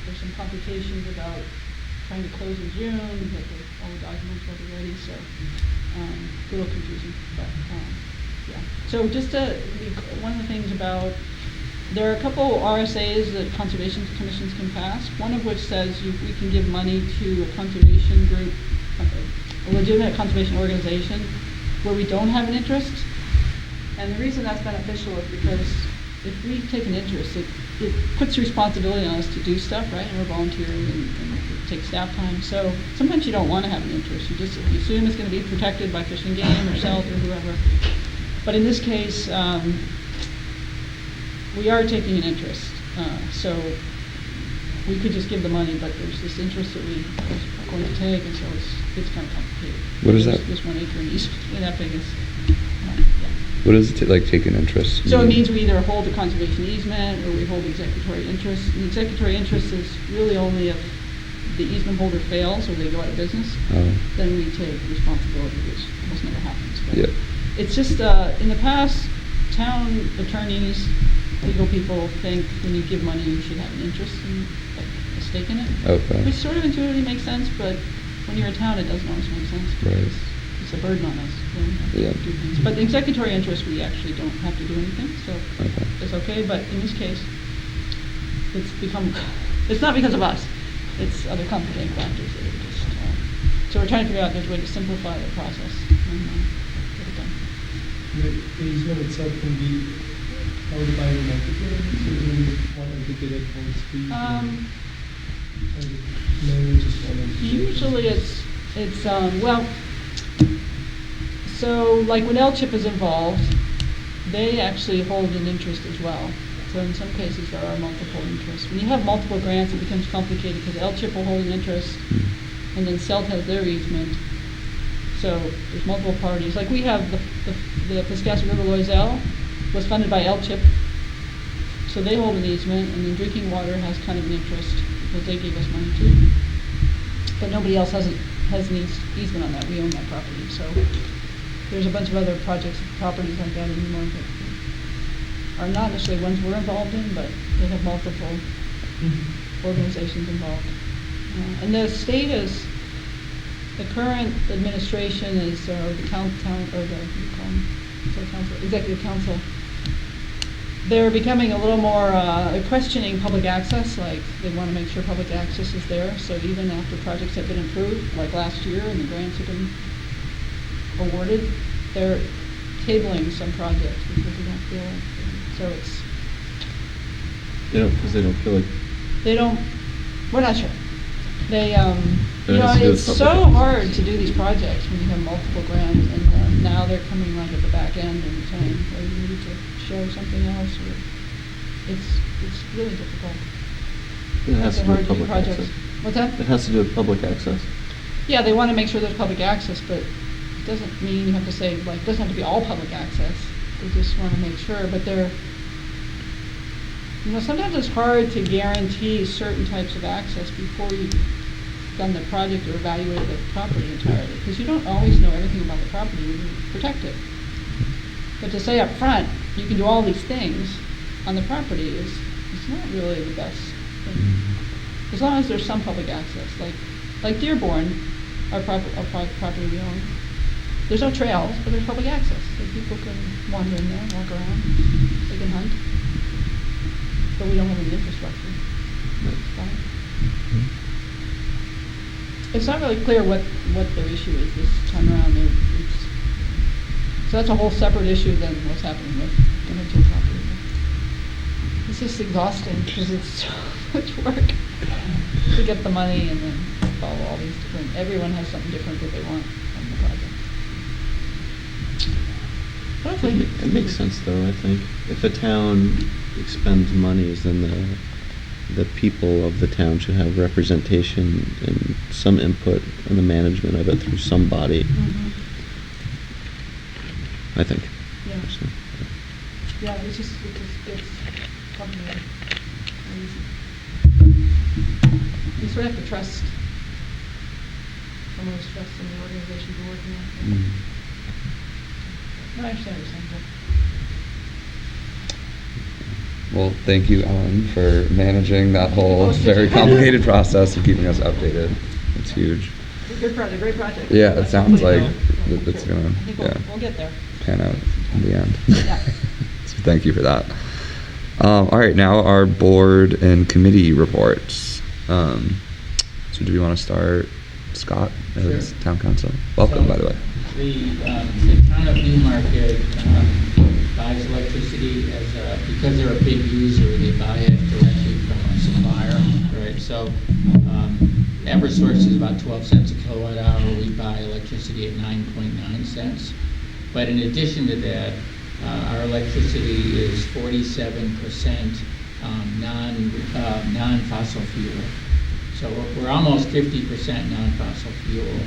there's some complications about trying to close in June, that all the documents will be ready, so a little confusing, but yeah. So just one of the things about, there are a couple RSAs that conservation commissions can pass, one of which says we can give money to a conservation group, a legitimate conservation organization where we don't have an interest. And the reason that's beneficial is because if we take an interest, it puts responsibility on us to do stuff, right? And we're volunteering and it takes staff time. So sometimes you don't want to have an interest. You assume it's going to be protected by Fish and Game or SELT or whoever. But in this case, we are taking an interest. So we could just give the money, but there's this interest that we are going to take, and so it's kind of complicated. What is that? This 1 acre in East, that big is, yeah. What does it like take an interest? So it means we either hold a conservation easement or we hold executory interest. And the executory interest is really only if the easement holder fails or they go out of business, then we take responsibility, which almost never happens. But Yeah. it's just, in the past, town attorneys, legal people think when you give money, you should have an interest in, like, a stake in it. Okay. Which sort of intuitively makes sense, but when you're a town, it doesn't always make sense. Right. Because it's a burden on us when we have to Yeah. do things. But the executory interest, we actually don't have to do anything, so Okay. it's okay. But in this case, it's not because of us. It's other complicating factors that are just, so we're trying to figure out if there's a way to simplify the process and get it done. The easement itself can be held by multiple, so you want entity that holds the easement. Maybe just one entity. Usually it's well, so like when LCHIP is involved, they actually hold an interest as well. So in some cases there are multiple interests. When you have multiple grants, it becomes complicated because LCHIP will hold an interest, and then SELT has their easement. So there's multiple parties. Like we have the Piscasset River Loisel was funded by LCHIP, so they hold an easement, and then Drinking Water has kind of an interest because they gave us money too. But nobody else has an easement on that. We own that property. So there's a bunch of other projects, properties like that in Newmarket that are not necessarily ones we're involved in, but they have multiple organizations involved. And the state is, the current administration is the executive council. They're becoming a little more questioning public access, like they want to make sure public access is there. So even after projects have been approved, like last year, and the grants have been awarded, they're tabling some projects because they don't feel like, so it's, Because they don't feel like. they don't, we're not sure. They, It has to do with it's public so access. hard to do these projects when you have multiple grants, and now they're coming like at the back end and saying, well, you need to show something else, or it's really difficult. It has It's to do hard with to do public projects. access. What's that? It has to do with public access. Yeah, they want to make sure there's public access, but it doesn't mean you have to say, like, it doesn't have to be all public access. They just want to make sure, but they're, sometimes it's hard to guarantee certain types of access before you've done the project or evaluated the property entirely, because you don't always know everything about the property when you protect it. But to say up front, you can do all these things on the property it's not really the best thing. As long as there's some public access, like Dearborn, our private property we own. There's no trails, but there's public access, so people can wander in there, walk around, they can hunt. But we don't have any infrastructure. It's fine. It's not really clear what their issue is this time around. So that's a whole separate issue than what's happening with the Mitchell property. It's just exhausting because it's so much work to get the money and then follow all these different, everyone has something different that they want from the project. Hopefully. It makes sense though, I think. If a town expends monies, then the people of the town should have representation and some input in the management of it through some body, I think. Yeah. So, Yeah, it's something that you sort of have to trust, someone's trust in the organization you're working with. mm. No, I understand what you're saying, Well, thank you, Ellen, for managing that whole Oh, very complicated process and keeping us updated. It's huge. It's a good project, great project. Yeah, it sounds like Hopefully it's we'll- gonna, I think yeah, we'll get there. pan out in the end. Yeah. So thank you for that. All right, now our board and committee reports. So do we want to start, Scott, as Sure. town council? Welcome, by the way. The town of Newmarket buys electricity because they're a big user, they buy it directly from a supplier, right? So Eversource is about 12 cents a kilowatt hour. We buy electricity at 9.9 cents. But in addition to that, our electricity is 47% non-fossil fuel. So we're almost 50% non-fossil fuel.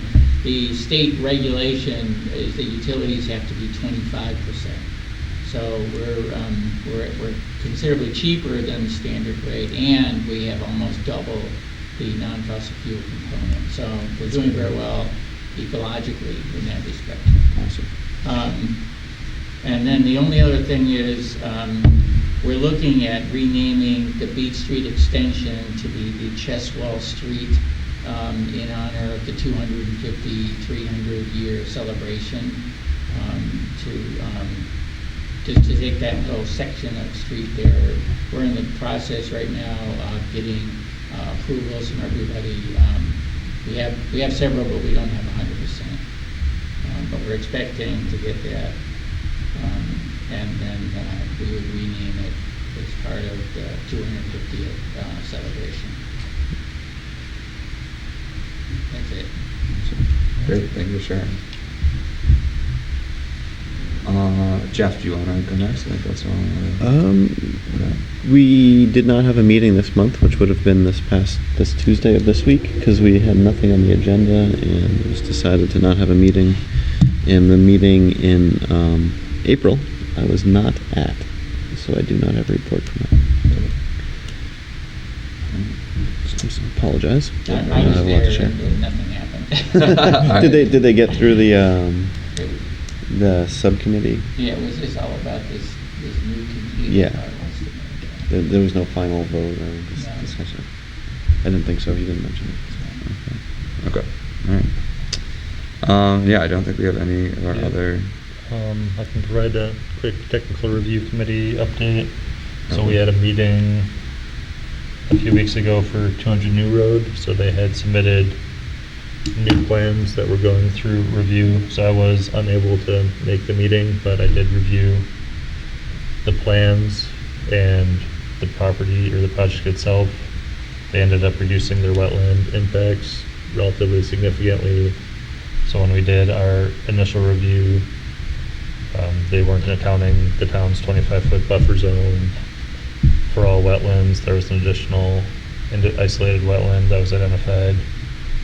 The state regulation is that utilities have to be 25%. So we're considerably cheaper than the standard rate, and we have almost double the non-fossil fuel component. So we're doing very well ecologically in that respect. Awesome. And then the only other thing is we're looking at renaming the Beach Street extension to be the Cheswell Street in honor of the 250, 300-year celebration to take that little section of street there. We're in the process right now of getting approvals from everybody. We have several, but we don't have 100%. But we're expecting to get that. And then we would rename it as part of the 250th celebration. That's it. Great, thank you for sharing. Jeff, do you want to go next? I think that's all. We did not have a meeting this month, which would have been this Tuesday of this week, because we had nothing on the agenda, and it was decided to not have a meeting. And the meeting in April, I was not at, so I do not have a report from that. So apologize. I I was have a lot to there share. and nothing happened. Did they get through the subcommittee? Yeah, it was just all about this new computer. Yeah. part wants to make. There was no final vote or No. discussion. I didn't think so. He didn't mention it. Okay, all right. Yeah, I don't think we have any of our Yeah. other. I can provide a quick technical review committee update. So we Okay. had a meeting a few weeks ago for 200 New Road. So they had submitted new plans that were going through review. So I was unable to make the meeting, but I did review the plans and the property or the project itself. They ended up reducing their wetland impacts relatively significantly. So when we did our initial review, they weren't accounting the town's 25-foot buffer zone for all wetlands. There was an additional isolated wetland that was identified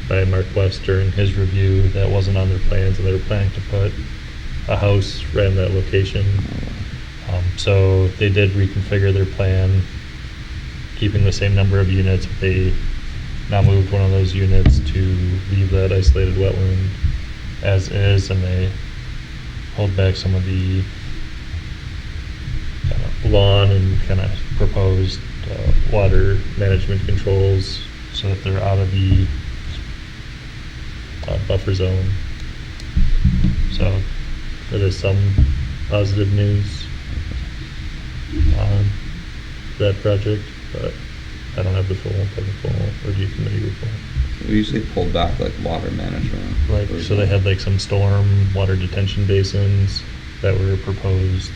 by Mark West during his review that wasn't on their plans, and they were planning to put a house right in that location. So they did reconfigure their plan, keeping the same number of units, but they now moved one of those units to leave that isolated wetland as is, and they pulled back some of the kind of lawn and kind of proposed water management controls so that they're out of the buffer zone. So there is some positive news on that project, but I don't have the full technical review committee report. We usually pulled back like water management. Like, so they had like some storm water detention basins that were proposed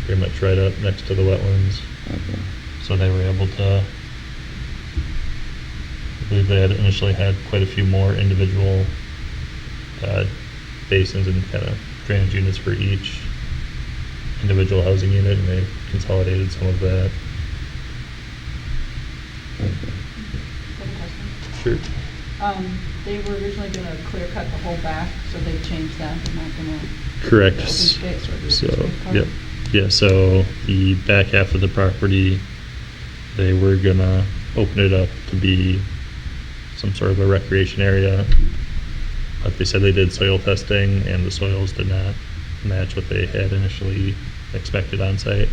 pretty much right up next to the wetlands. Okay. So they were able to, I believe they had initially had quite a few more individual basins and kind of drainage units for each individual housing unit, and they consolidated some of that. Sure. They were originally gonna clear cut the whole back, so they changed that, they're not gonna. Correct. Open space or the So, space part. yep. Yeah, so the back half of the property, they were gonna open it up to be some sort of a recreation area. But they said they did soil testing and the soils did not match what they had initially expected on site.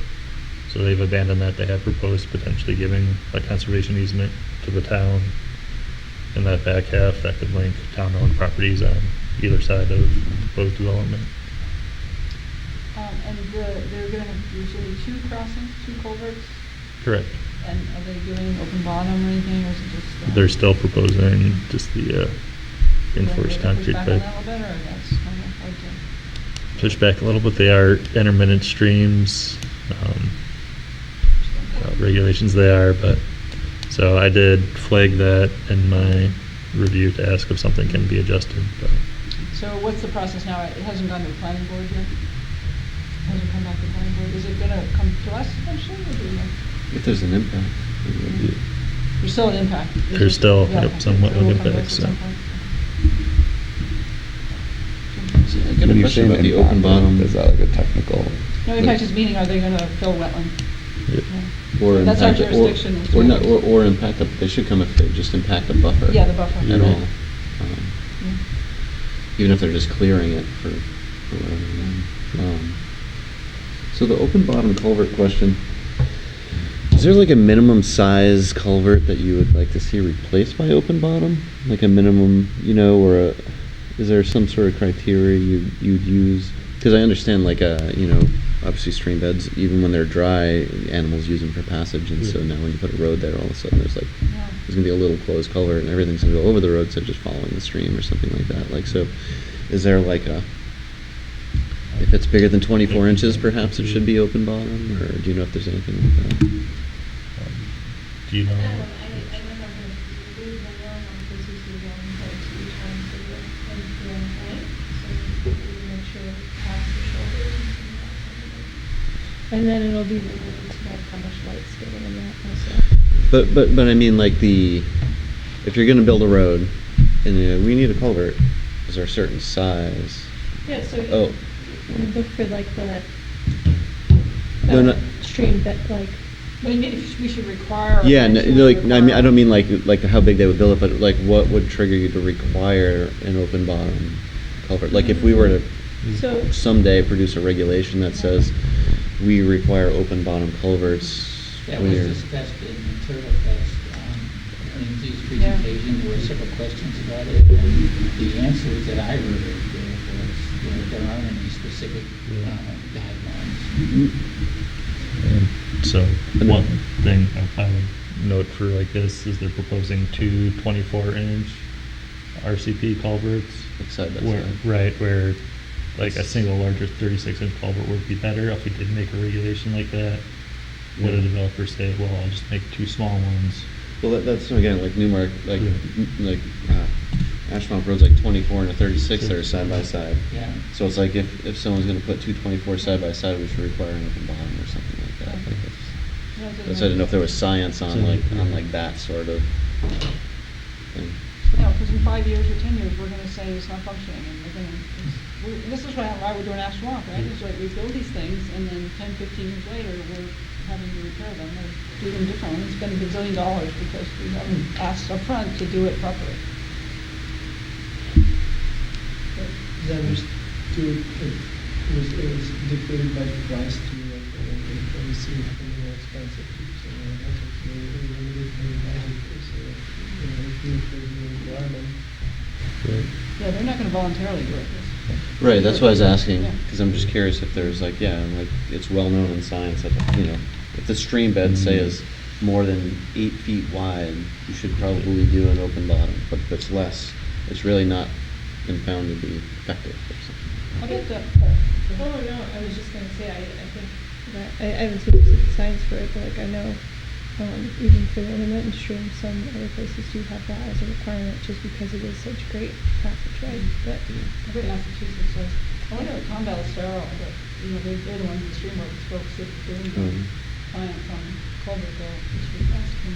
So they've abandoned that. They have proposed potentially giving a conservation easement to the town in that back half that could link town-owned properties on either side of proposed development. And they're gonna have usually two crossings, two culverts, Correct. and are they doing open bottom or anything, or is it just? They're still proposing just the reinforced concrete Push back on pipe. that a little bit, or that's kind of hard to? Push back a little bit. They are intermittent streams. Regulations they are, but so I did flag that in my review to ask if something can be adjusted. But So what's the process now? It hasn't gone to the planning board yet? Hasn't come back to the planning board. Is it gonna come to us eventually, or do you know? If there's an impact. it would be- There's still an impact. There's still, Yeah, yep, okay. somewhat So of we'll come to impact, us so. at some point. So I got When a you question say about the impact, open bottom. is that like a technical? No, impact is meaning, are they gonna fill wetland? Yeah. Yeah. Or That's our impact, jurisdiction. is or not, wetlands. or impact, they should come if they just impact a buffer. Yeah, the buffer. At Yeah. all. Yeah. Even if they're just clearing it for whatever reason. So the open bottom culvert question, is there like a minimum size culvert that you would like to see replaced by open bottom? Like a minimum, or is there some sort of criteria you'd use? Because I understand obviously stream beds, even when they're dry, animals use them for passage, and so now when you put a road there, all of a sudden there's gonna be a little closed culvert and everything's gonna go over the road instead of just following the stream or something like that. So is there if it's bigger than 24 inches, perhaps it should be open bottom, or do you know if there's anything like that? Do you know? I don't know if we the normal because usually we only put 2 times a year and one time, so we make sure it past the shoulders and then it'll be limited to like how much light's getting in that also. But I mean, if you're gonna build a road and we need a culvert, is there a certain size? Yeah, so Oh. you look for like the No, no. stream that like. But we should require. Yeah, eventually I mean, I don't mean require- like how big they would build it, but what would trigger you to require an open bottom culvert? Like if we were to So someday produce a regulation that says we require open bottom culverts. That when was you're- discussed in the turtle fest, in these presentations, there were several questions about it, and the answers that I heard was, there aren't any specific guidelines. And so one thing I would note for like this is they're proposing two 24-inch RCP culverts. Like side by Where, side. right, where like a single larger 36-inch culvert would be better if we did make a regulation like that. Would a Yeah. developer say, well, I'll just make two small ones? Well, that's again like Newmarket, Yeah. Ashmont Road's like 24 and a 36 that are side by side. Yeah. So it's like if someone's going to put two 24 side by side, we should require an open bottom or something like that. Like Yeah, that's, I didn't know if there was science on So- that sort of thing. No, because in 5 years or 10 years, we're gonna say it's not functioning, and this is why we're doing Ashwaubenon, right? It's like we build these things, and then 10, 15 years later, we're having to repair them, or do them differently, and spend $1 bazillion because we haven't asked upfront to do it properly. That was it was dictated by the price to we see it more expensive. So that's what we limited by the budget. So if there's no requirement. Yeah, they're not gonna voluntarily do it. Right, that's why I was asking, Yeah. because I'm just curious if there's it's well known in science that, if the stream bed, say, is more than 8 feet wide, you should probably do an open bottom, but if it's less, it's really not been found to be effective or something. How about the, Oh, no, I was just gonna say, I think that, I haven't seen specific science for it, but I know, even for the intermittent stream, some other places do have that as a requirement, just because it is such great passage, right? But, I think Massachusetts says, I wonder if Tom Ballestero, but, they're the ones in the stream works folks that are doing the science on culvert, just ask him.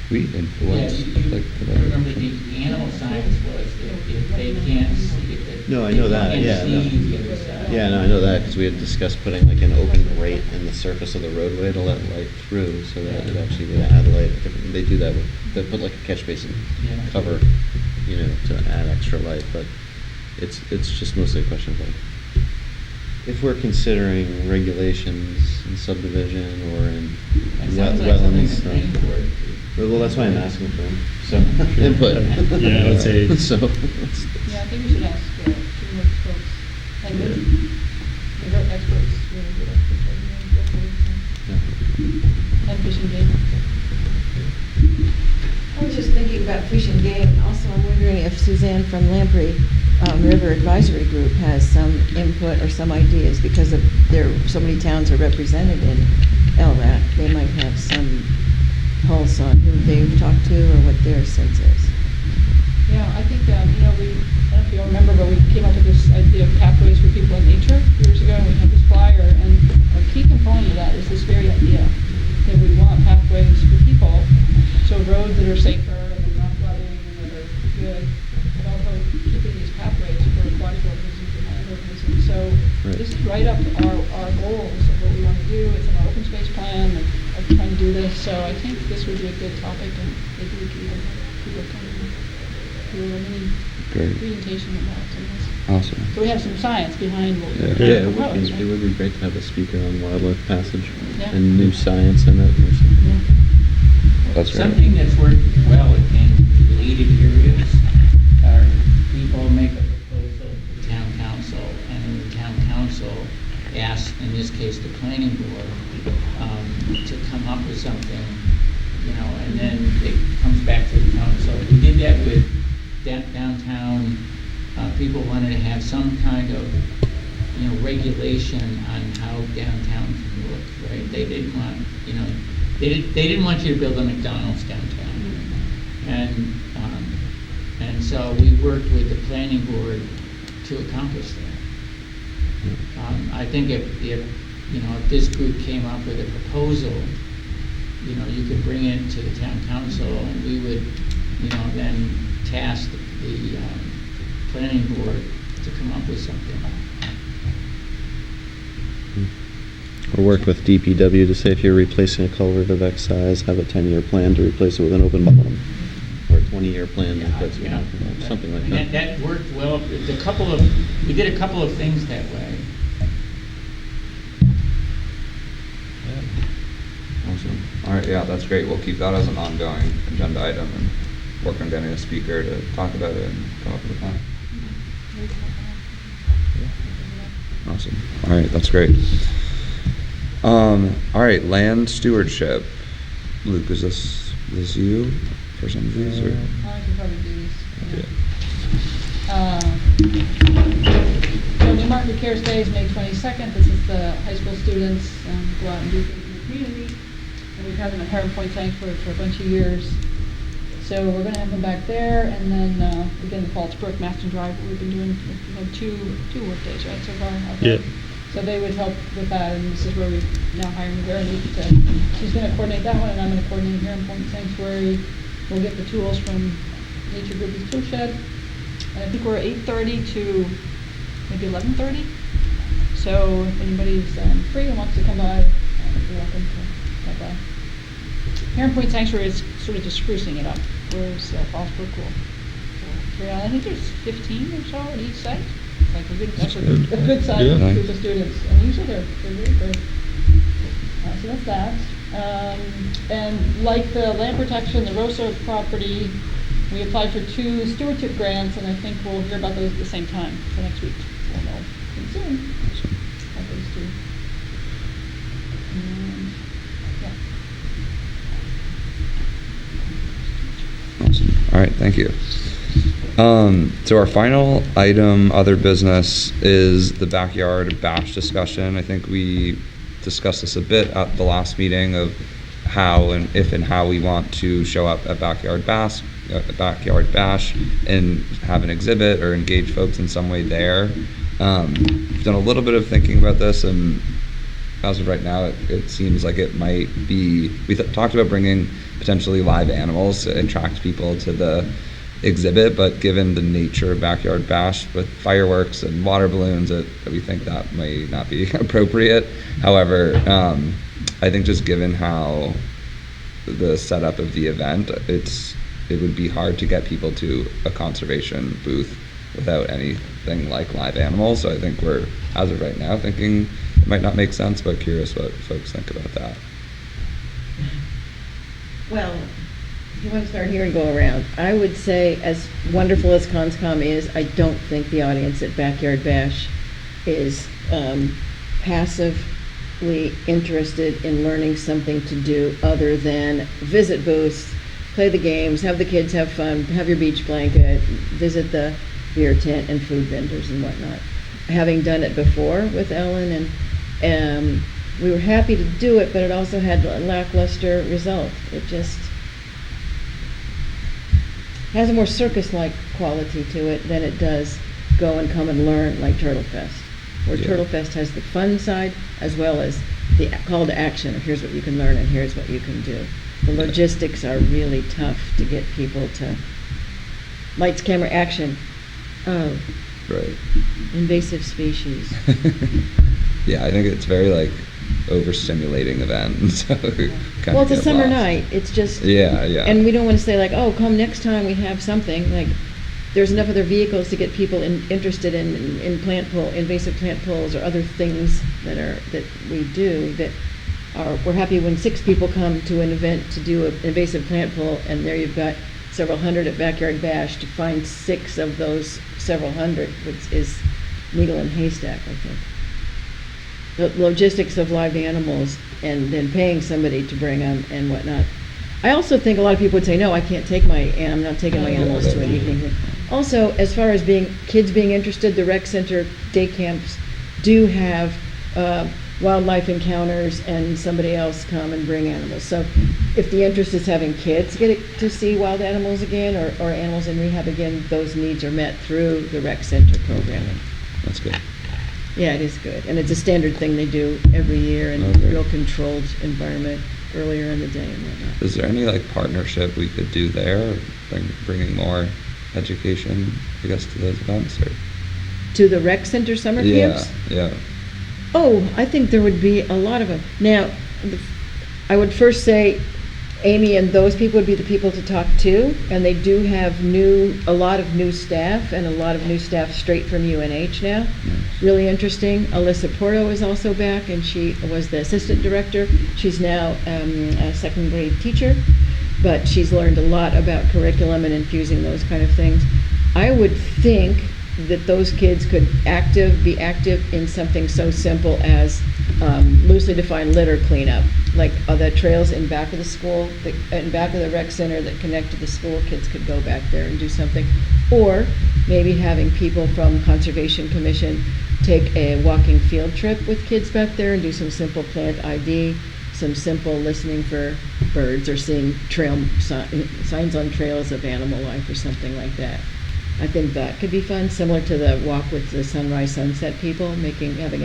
Sweet, and Yeah, what's, like, I remember the animal science was if they can't see it. No, I know that, yeah, no. They can't see the other side. Yeah, no, I know that, because we had discussed putting like an open grate in the surface of the roadway to let light through, so that it actually would add light. They do that with, they put like a catch basin Yeah. cover, you know, to add extra light, but it's just mostly a question of like, if we're considering regulations in subdivision or in That sounds like something wetlands. the planning board could- Well, that's why I'm asking for some input. Yeah, I would say- So. Yeah, I think we should ask Newmarket folks, and Yeah. they're experts, really good experts. And Fish and Game. I was just thinking about Fish and Game. Also, I'm wondering if Suzanne from Lamprey River Advisory Group has some input or some ideas, because of so many towns are represented in LRAC. They might have some pulse on who they've talked to or what their sense is. Yeah, I think, I don't know if you all remember, but we came up with this idea of pathways for people in nature years ago, and we had this flyer, and a key component of that is this very idea, that we want pathways for people, so roads that are safer, and that are not flooding, and that are good, but also keeping these pathways for aquatic organisms and land organisms. So Right. this is right up our goals of what we want to do. It's in our open space plan of trying to do this, so I think this would be a good topic, and maybe we could even have people come and do a mini Great. presentation about some of this. Awesome. So we have some science behind what we're Yeah, trying it to would propose, be, right? it would be great to have a speaker on wildlife passage Yeah. and new science in it or something. Yeah. That's great. Something that's worked well in related areas are people make a proposal to town council, and then the town council asks, in this case, the planning board, to come up with something, you know, and then it comes back to the council. We did that with downtown. People wanted to have some kind of, you know, regulation on how downtown can look, right? They didn't want, you know, they didn't want you to build a McDonald's downtown. And so we worked with the planning board to accomplish that. I think if you know, if this group came up with a proposal, you know, you could bring it to the town council, and we would, you know, then task the planning board to come up with something. Or work with DPW to say if you're replacing a culvert of X size, have a 10-year plan to replace it with an open bottom, or a 20-year plan to replace it with an open bottom, something like And that. that worked well. We did a couple of things that way. Awesome. All right, yeah, that's great. We'll keep that as an ongoing agenda item and work on getting a speaker to talk about it and come up with a plan. Awesome. All right, that's great. All right, land stewardship. Luke, is this you for some of these, or? I can probably do these. Okay. So Newmarket Cares Day is May 22nd. This is the high school students go out and do things in the community. And we've had them at Heron Point Sanctuary for a bunch of years. So we're going to have them back there, and then again, the Folletts Brook Maston Drive, what we've been doing. We've had two work days, right, so far? out there. Yeah. So they would help with that, and this is where we now hire Veronique to, she's going to coordinate that one, and I'm going to coordinate Heron Point Sanctuary. We'll get the tools from Nature Groupie's Tool Shed. And I think we're 8:30 to maybe 11:30. So if anybody's free and wants to come by, you're welcome to come by. Heron Point Sanctuary is sort of just sprucing it up, whereas Falls Brook will. I think there's 15 or so at each site. It's like that's a good size Yeah. group of students, and usually they're very good. So that's that. And like the land protection, the Rosa property, we applied for 2 stewardship grants, and I think we'll hear about those at the same time, so next week. We'll know pretty soon about those 2. Yeah. Awesome. All right, thank you. So our final item, other business, is the backyard bash discussion. I think we discussed this a bit at the last meeting of how and if and how we want to show up at backyard bash and have an exhibit or engage folks in some way there. We've done a little bit of thinking about this, and as of right now, it seems like it might be, we talked about bringing potentially live animals to attract people to the exhibit, but given the nature of Backyard Bash with fireworks and water balloons, we think that may not be appropriate. However, I think just given how the setup of the event, it would be hard to get people to a conservation booth without anything like live animals. So I think we're, as of right now, thinking it might not make sense, but curious what folks think about that. Well, if you want to start here and go around, I would say, as wonderful as ConsCom is, I don't think the audience at Backyard Bash is passively interested in learning something to do other than visit booths, play the games, have the kids have fun, have your beach blanket, visit the beer tent and food vendors and whatnot. Having done it before with Ellen, and we were happy to do it, but it also had a lackluster result. It just has a more circus-like quality to it than it does go and come and learn like Turtle Fest, where Yeah. Turtle Fest has the fun side as well as the call to action of here's what you can learn and here's what you can do. The logistics are really tough to get people to lights, camera, action. Oh, Right. invasive species. Yeah, I think it's very like overstimulating event. So kind Well, of it's a get summer lost. night. It's just. Yeah, yeah. And we don't want to say like, oh, come next time we have something. Like, there's enough other vehicles to get people interested in invasive plant pulls or other things that we do that are. We're happy when 6 people come to an event to do an invasive plant pull, and there you've got several hundred at Backyard Bash. To find 6 of those several hundred, which is needle in haystack, I think. The logistics of live animals and then paying somebody to bring them and whatnot. I also think a lot of people would say, no, I can't take I'm not taking my animals to an evening thing. Also, as far as kids being interested, the rec center day camps do have wildlife encounters and somebody else come and bring animals. So if the interest is having kids get to see wild animals again or animals in rehab again, those needs are met through the rec center programming. That's good. Yeah, it is good. And it's a standard thing they do every year in Okay. a real controlled environment earlier in the day and whatnot. Is there any like partnership we could do there, bringing more education, I guess, to those events? Or To the rec center summer camps? Yeah. Oh, I think there would be a lot of them. Now, I would first say Amy and those people would be the people to talk to, and they do have a lot of new staff, and a lot of new staff straight from UNH now. Really interesting. Alyssa Porto is also back, and she was the assistant director. She's now a second grade teacher, but she's learned a lot about curriculum and infusing those kind of things. I would think that those kids could be active in something so simple as loosely defined litter cleanup, like the trails in back of the school, in back of the rec center that connect to the school. Kids could go back there and do something, or maybe having people from Conservation Commission take a walking field trip with kids back there and do some simple plant ID, some simple listening for birds, or seeing trail signs on trails of animal life or something like that. I think that could be fun, similar to the walk with the sunrise sunset people, having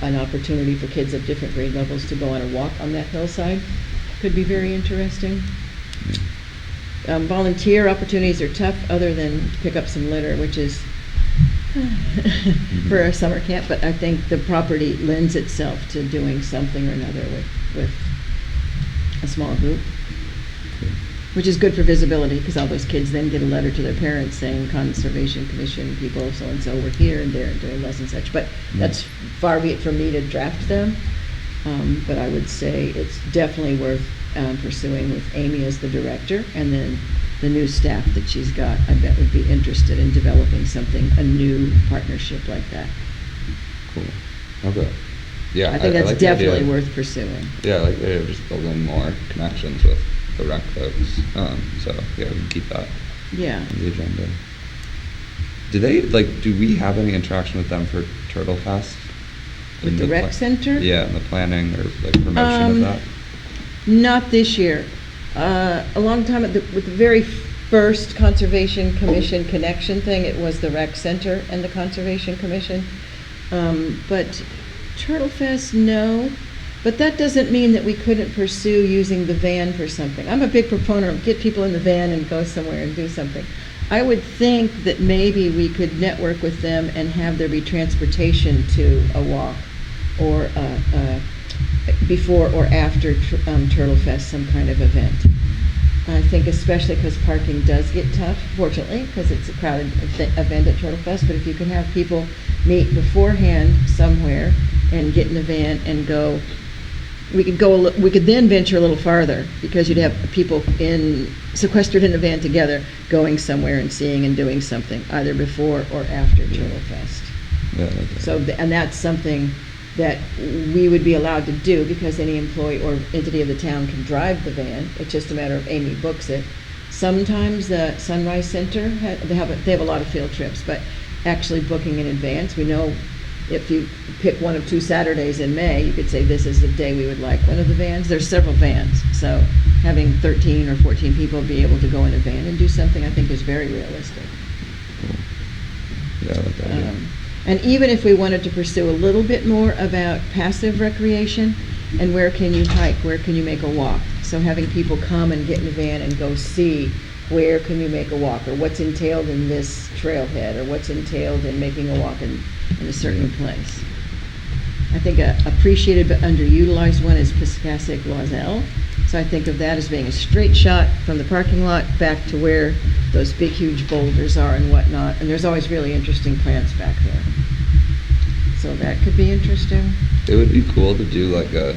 an opportunity for kids of different grade levels to go on a walk on that hillside. Could be very interesting. Volunteer opportunities are tough, other than pick up some litter, which is for a summer camp, but I think the property lends itself to doing something or another with a small group. Which is good for visibility, because all those kids then get a letter to their parents saying Conservation Commission people so-and-so were here and there doing less and such. But that's far be it from me to draft them. But I would say it's definitely worth pursuing with Amy as the director, and then the new staff that she's got, I bet would be interested in developing a new partnership like that. Cool. Okay. Yeah. I think that's like the idea. definitely worth pursuing. Yeah, I like the idea of just building more connections with the rec folks. So yeah, we can keep that Yeah. on the agenda. Do we have any interaction with them for Turtle Fest? With the rec center? Yeah, and the planning or like promotion of that? Not this year. A long time, with the very first Conservation Commission connection thing, it was the rec center and the Conservation Commission. But Turtle Fest, no, but that doesn't mean that we couldn't pursue using the van for something. I'm a big proponent of get people in the van and go somewhere and do something. I would think that maybe we could network with them and have there be transportation to a walk or before or after Turtle Fest, some kind of event. I think especially because parking does get tough, fortunately, because it's a crowded event at Turtle Fest, but if you can have people meet beforehand somewhere and get in the van and go, we could then venture a little farther, because you'd have people sequestered in a van together, going somewhere and seeing and doing something, either before or after Turtle Fest. Yeah, I like that. So, and that's something that we would be allowed to do, because any employee or entity of the town can drive the van. It's just a matter of Amy books it. Sometimes the Sunrise Center, they have a lot of field trips, but actually booking in advance, we know if you pick one of 2 Saturdays in May, you could say this is the day we would like one of the vans. There's several vans, so having 13 or 14 people be able to go in a van and do something, I think is very realistic. Yeah, I like that idea. And even if we wanted to pursue a little bit more about passive recreation, and where can you hike, where can you make a walk? So having people come and get in a van and go see where can you make a walk, or what's entailed in this trailhead, or what's entailed in making a walk in a certain place. I think a appreciated but underutilized one is Piscassic Loisel. So I think of that as being a straight shot from the parking lot back to where those big, huge boulders are and whatnot. And there's always really interesting plants back there. So that could be interesting. It would be cool to do like a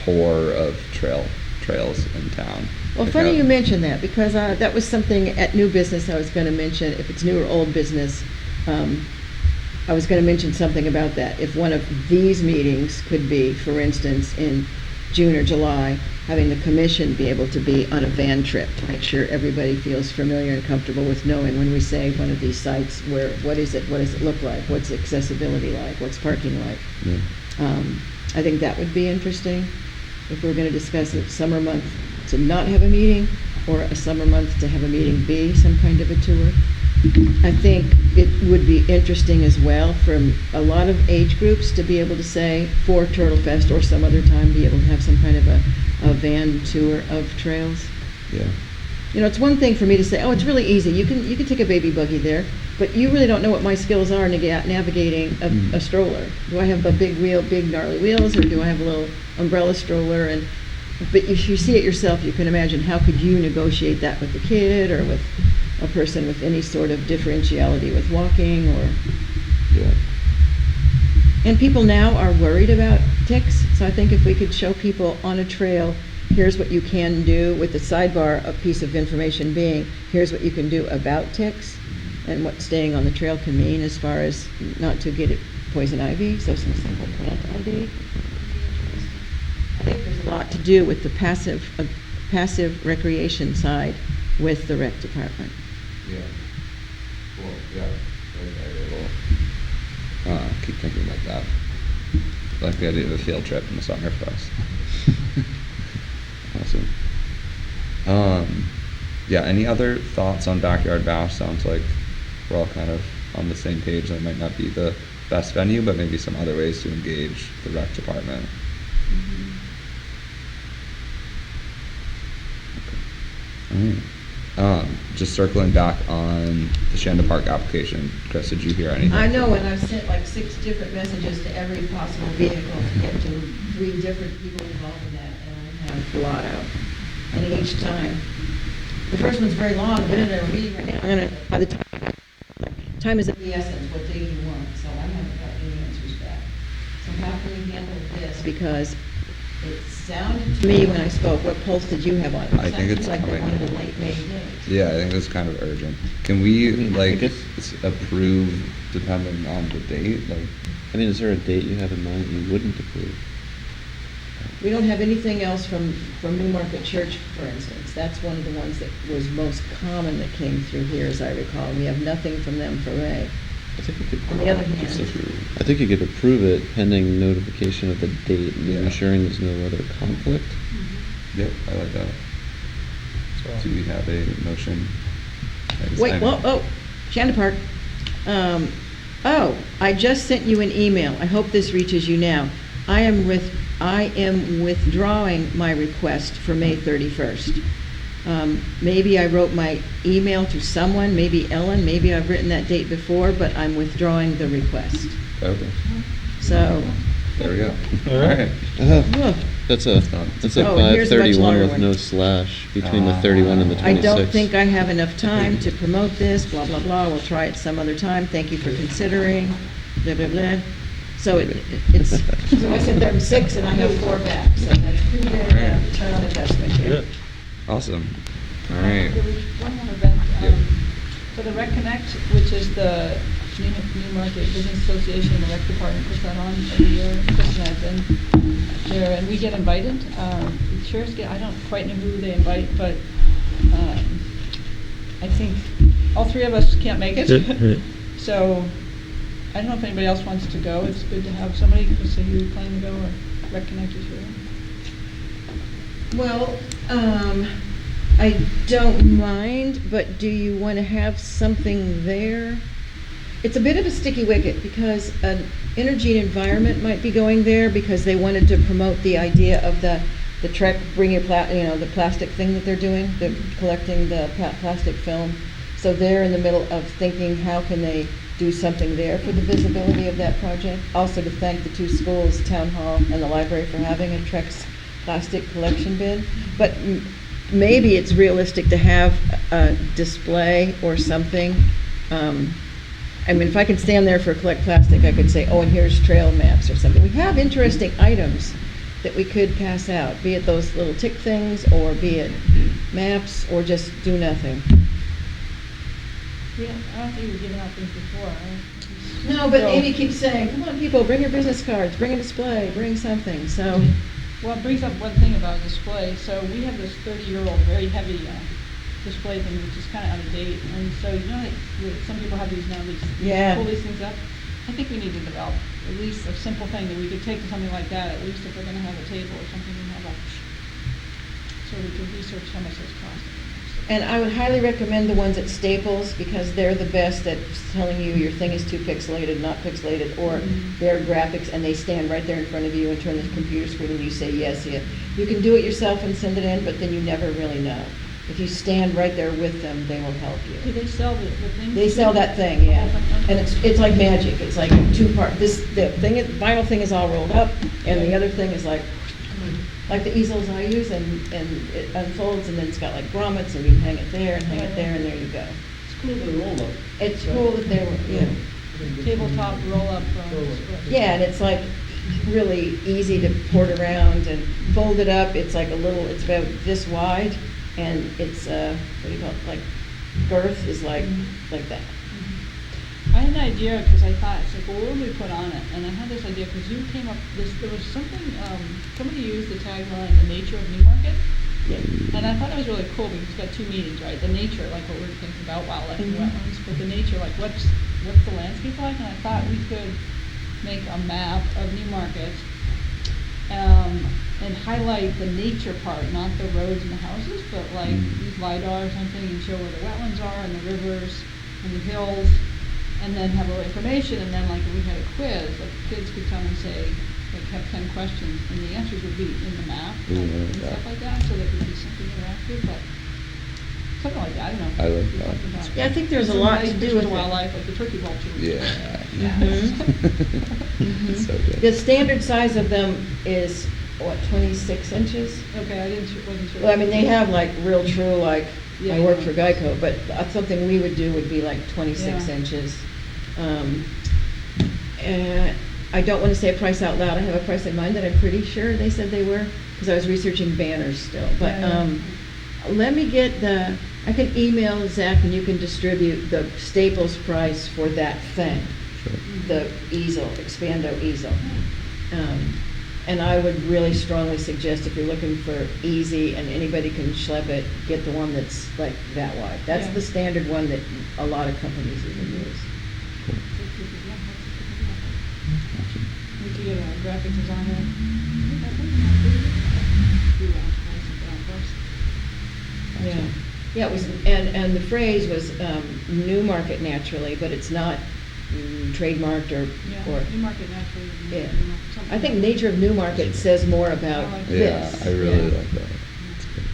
tour of trails in town. Well, Like funny a- you mention that, because that was something at new business I was going to mention. If it's new or old business, I was going to mention something about that. If one of these meetings could be, for instance, in June or July, having the commission be able to be on a van trip to make sure everybody feels familiar and comfortable with knowing when we say one of these sites, what is it look like, what's accessibility like, what's parking like. Yeah. I think that would be interesting if we were going to discuss a summer month to not have a meeting, or a summer month to have a meeting be some kind of a tour. I think it would be interesting as well from a lot of age groups to be able to say, for Turtle Fest or some other time, be able to have some kind of a van tour of trails. Yeah. You know, it's one thing for me to say, oh, it's really easy. You can take a baby buggy there, but you really don't know what my skills are navigating a stroller. Do I have a big gnarly wheels, or do I have a little umbrella stroller? But if you see it yourself, you can imagine how could you negotiate that with a kid or with a person with any sort of differentiality with walking, or. Yeah. And people now are worried about ticks, so I think if we could show people on a trail, here's what you can do, with the sidebar, a piece of information being, here's what you can do about ticks, and what staying on the trail can mean as far as not to get poison ivy, so some simple plant ID. I think there's a lot to do with the passive recreation side with the rec department. Yeah. Cool. Yeah. Keep thinking about that. I like the idea of a field trip in the summer for us. Awesome. Yeah. Any other thoughts on Backyard Bash? Sounds like we're all kind of on the same page. That might not be the best venue, but maybe some other ways to engage the rec department. Okay. All right. Just circling back on the Schanda Park application. Chris, did you hear anything? I know, and I've sent like 6 different messages to every possible vehicle to get to 3 different people involved in that, and I have a lot out. And each time, the first one's very long, but in a meeting right now, by the time is of the essence, what day do you want? So I haven't got any answers back. So how can we handle this? Because it sounded to me when I spoke, what pulse did you have on it? I think it's like they coming. wanted a late May date. Yeah, I think it's kind of urgent. Can we, I mean, I like, guess- approve depending on the date? Like, I mean, is there a date you have in mind that you wouldn't approve? We don't have anything else from Newmarket Church, for instance. That's one of the ones that was most common that came through here, as I recall. We have nothing from them for May. I think you could. On the other hand- just approve. I think you could approve it pending notification of the date and Yeah. ensuring there's no other conflict. Yep, I like that. Do we have a motion? Wait, Schanda Park. I just sent you an email. I hope this reaches you now. I am withdrawing my request for May 31st. Maybe I wrote my email to someone, maybe Ellen, maybe I've written that date before, but I'm withdrawing the request. Okay, So, there we go. All right. look, That's a Oh, and here's a much 531 longer with one. no slash between the 31 and the I 26. don't think I have enough time to promote this, blah, blah, blah. We'll try it some other time. Thank you for considering, blah, blah, blah. So it's, so I said there are 6 and I have 4 back, so that's pretty good return on investment here. Good. Awesome. All right. There was one more event, Yep. for the Rec Connect, which is the Newmarket Business Association, the rec department puts that on every year. Chris and I've been there, and we get invited. The chairs get, I don't quite know who they invite, but I think all 3 of us can't make it. Right. So I don't know if anybody else wants to go. It's good to have somebody, Chris, are you planning to go, or Rec Connect is here? Well, I don't mind, but do you want to have something there? It's a bit of a sticky wicket because Energy and Environment might be going there because they wanted to promote the idea of the Trek, bring your the plastic thing that they're doing, the collecting the plastic film. So they're in the middle of thinking how can they do something there for the visibility of that project. Also to thank the 2 schools, Town Hall and the library, for having a Trek's plastic collection bin. But maybe it's realistic to have a display or something. I mean, if I could stand there for collect plastic, I could say, oh, and here's trail maps or something. We have interesting items that we could pass out, be it those little tick things, or be it maps, or just do nothing. Yeah, I don't think we've given out things before, right? No, but So- Amy keeps saying, come on, people, bring your business cards, bring a display, bring something, so. Well, it brings up one thing about display. So we have this 30-year-old, very heavy display thing, which is kind of out of date. And so, you know, some people have these now, Yeah. pull these things up. I think we need to develop at least a simple thing that we could take to something like that, at least if we're going to have a table or something, we have so we can research how much those cost. And I would highly recommend the ones at Staples, because they're the best at telling you your thing is too pixelated, not pixelated, or their graphics, and they stand right there in front of you and turn the computer screen and you say yes, yeah. You can do it yourself and send it in, but then you never really know. If you stand right there with them, they will help Do you. they sell the thing? They sell that thing, yeah. And it's like magic. It's like a 2-part, the vinyl thing is all rolled up, and the other thing is like the easels I use, and it unfolds, and then it's got like grommets, and you hang it there, and hang it there, and there you go. It's cool to roll up. It's cool that they were, yeah. Tabletop roll-up. Yeah, and it's like really easy to port around and fold it up. It's like it's about this wide, and it's, what do you call it, like girth is like that. I had an idea, because I thought, it's like, well, what would we put on it? And I had this idea, because you came up, there was something, somebody used the tagline, the nature of Newmarket. Yeah. And I thought it was really cool, because it's got 2 meanings, right? The nature, like what we're thinking about, wildlife and wetlands, but the nature, like what's the landscape like? And I thought we could make a map of Newmarket, and highlight the nature part, not the roads and the houses, but like use LiDAR or something and show where the wetlands are and the rivers and the hills, and then have a little information, and then like if we had a quiz, like the kids could come and say, like have 10 questions, and the answers would be in the map and stuff like that, so there could be something interactive, but something like that, I don't know. I like We that. talked about- Yeah, I think there's a Some lot nice to do pictures with of it. wildlife, like the turkey vulture. Yeah. Mhm. So The good. standard size of them is, what, 26 inches? Okay, wasn't sure. Well, I mean, they have like real true, like, Yeah, I work yeah. for Geico, but something we would do would be like 26 Yeah. inches. And I don't want to say a price out loud. I have a price in mind that I'm pretty sure they said they were, because I was researching banners still. But Yeah. let me get I can email Zach, and you can distribute the Staples price for that thing, the easel, Expando easel. And I would really strongly suggest, if you're looking for easy and anybody can schlep it, get the one that's like that wide. That's Yeah. the standard one that a lot of companies even use. We could get a graphic designer. Yeah, yeah, it was, and the phrase was Newmarket naturally, but it's not trademarked or. Yeah, Newmarket naturally. Yeah. Something I think like- nature of Newmarket says more about I like this. Yeah, I really Yeah. like that. That's good.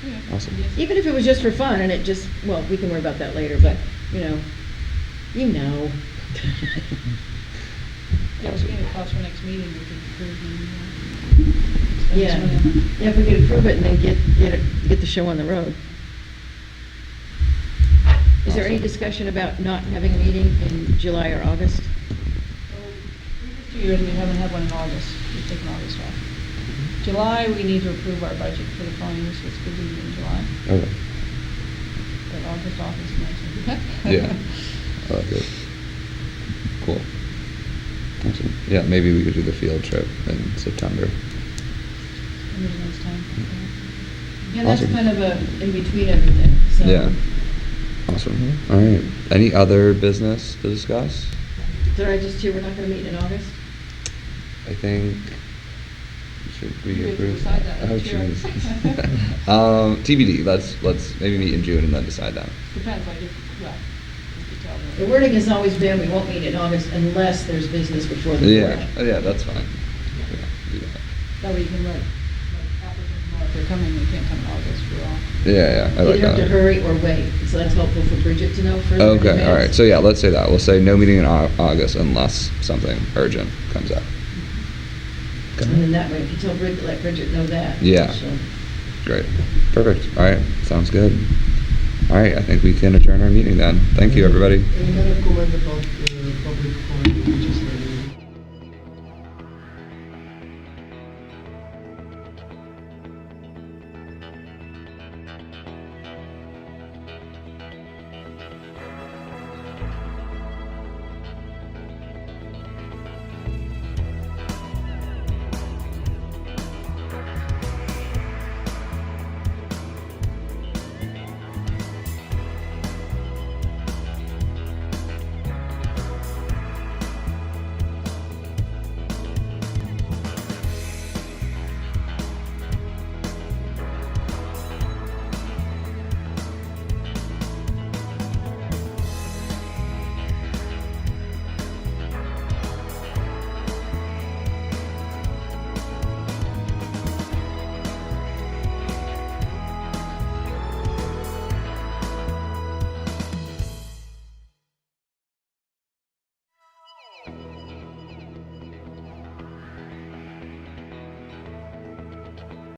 Yeah. Awesome. Yes. Even if it was just for fun and it just, well, we can worry about that later, but, you know. Yeah, we get a cost for next meeting, we could approve and, Yeah, spend some money on it. yeah, if we could approve it and then get the show on the road. Is there any Awesome. discussion about not having a meeting in July or August? Previous 2 years, we haven't had one in August, we've taken August off. July, we need to approve our budget for the following year, so it's good to be in July, Okay. but August off is nice. Yeah. I like it. Cool. Awesome. Yeah, maybe we could do the field trip in September. Maybe next time. Yeah, that's Awesome. kind of a, in between everything, so. Yeah. Awesome. All right. Any other business to discuss? Did I just hear we're not gonna meet in August? I think, should we You have to approve? decide that, Oh, Chair. jeez. TBD, let's maybe meet in June and then decide that. Depends, like, well, you could tell The wording has always been, we won't meet in August unless there's business before the board. Yeah, yeah, that's fine. Yeah, do that. that way you can let applicants know if they're coming, they can't come in August for all. Yeah, I like Either have to that. hurry or wait, so that's helpful for Bridget to know further in Okay, all right. advance. So yeah, let's say that. We'll say no meeting in August unless something urgent comes up. And then that way, if you tell Bridget, let Bridget know that. Yeah. she'll- Great. Perfect. All right. Sounds good. All right. I think we can adjourn our meeting then. Thank you, everybody. Any medical in the bulk?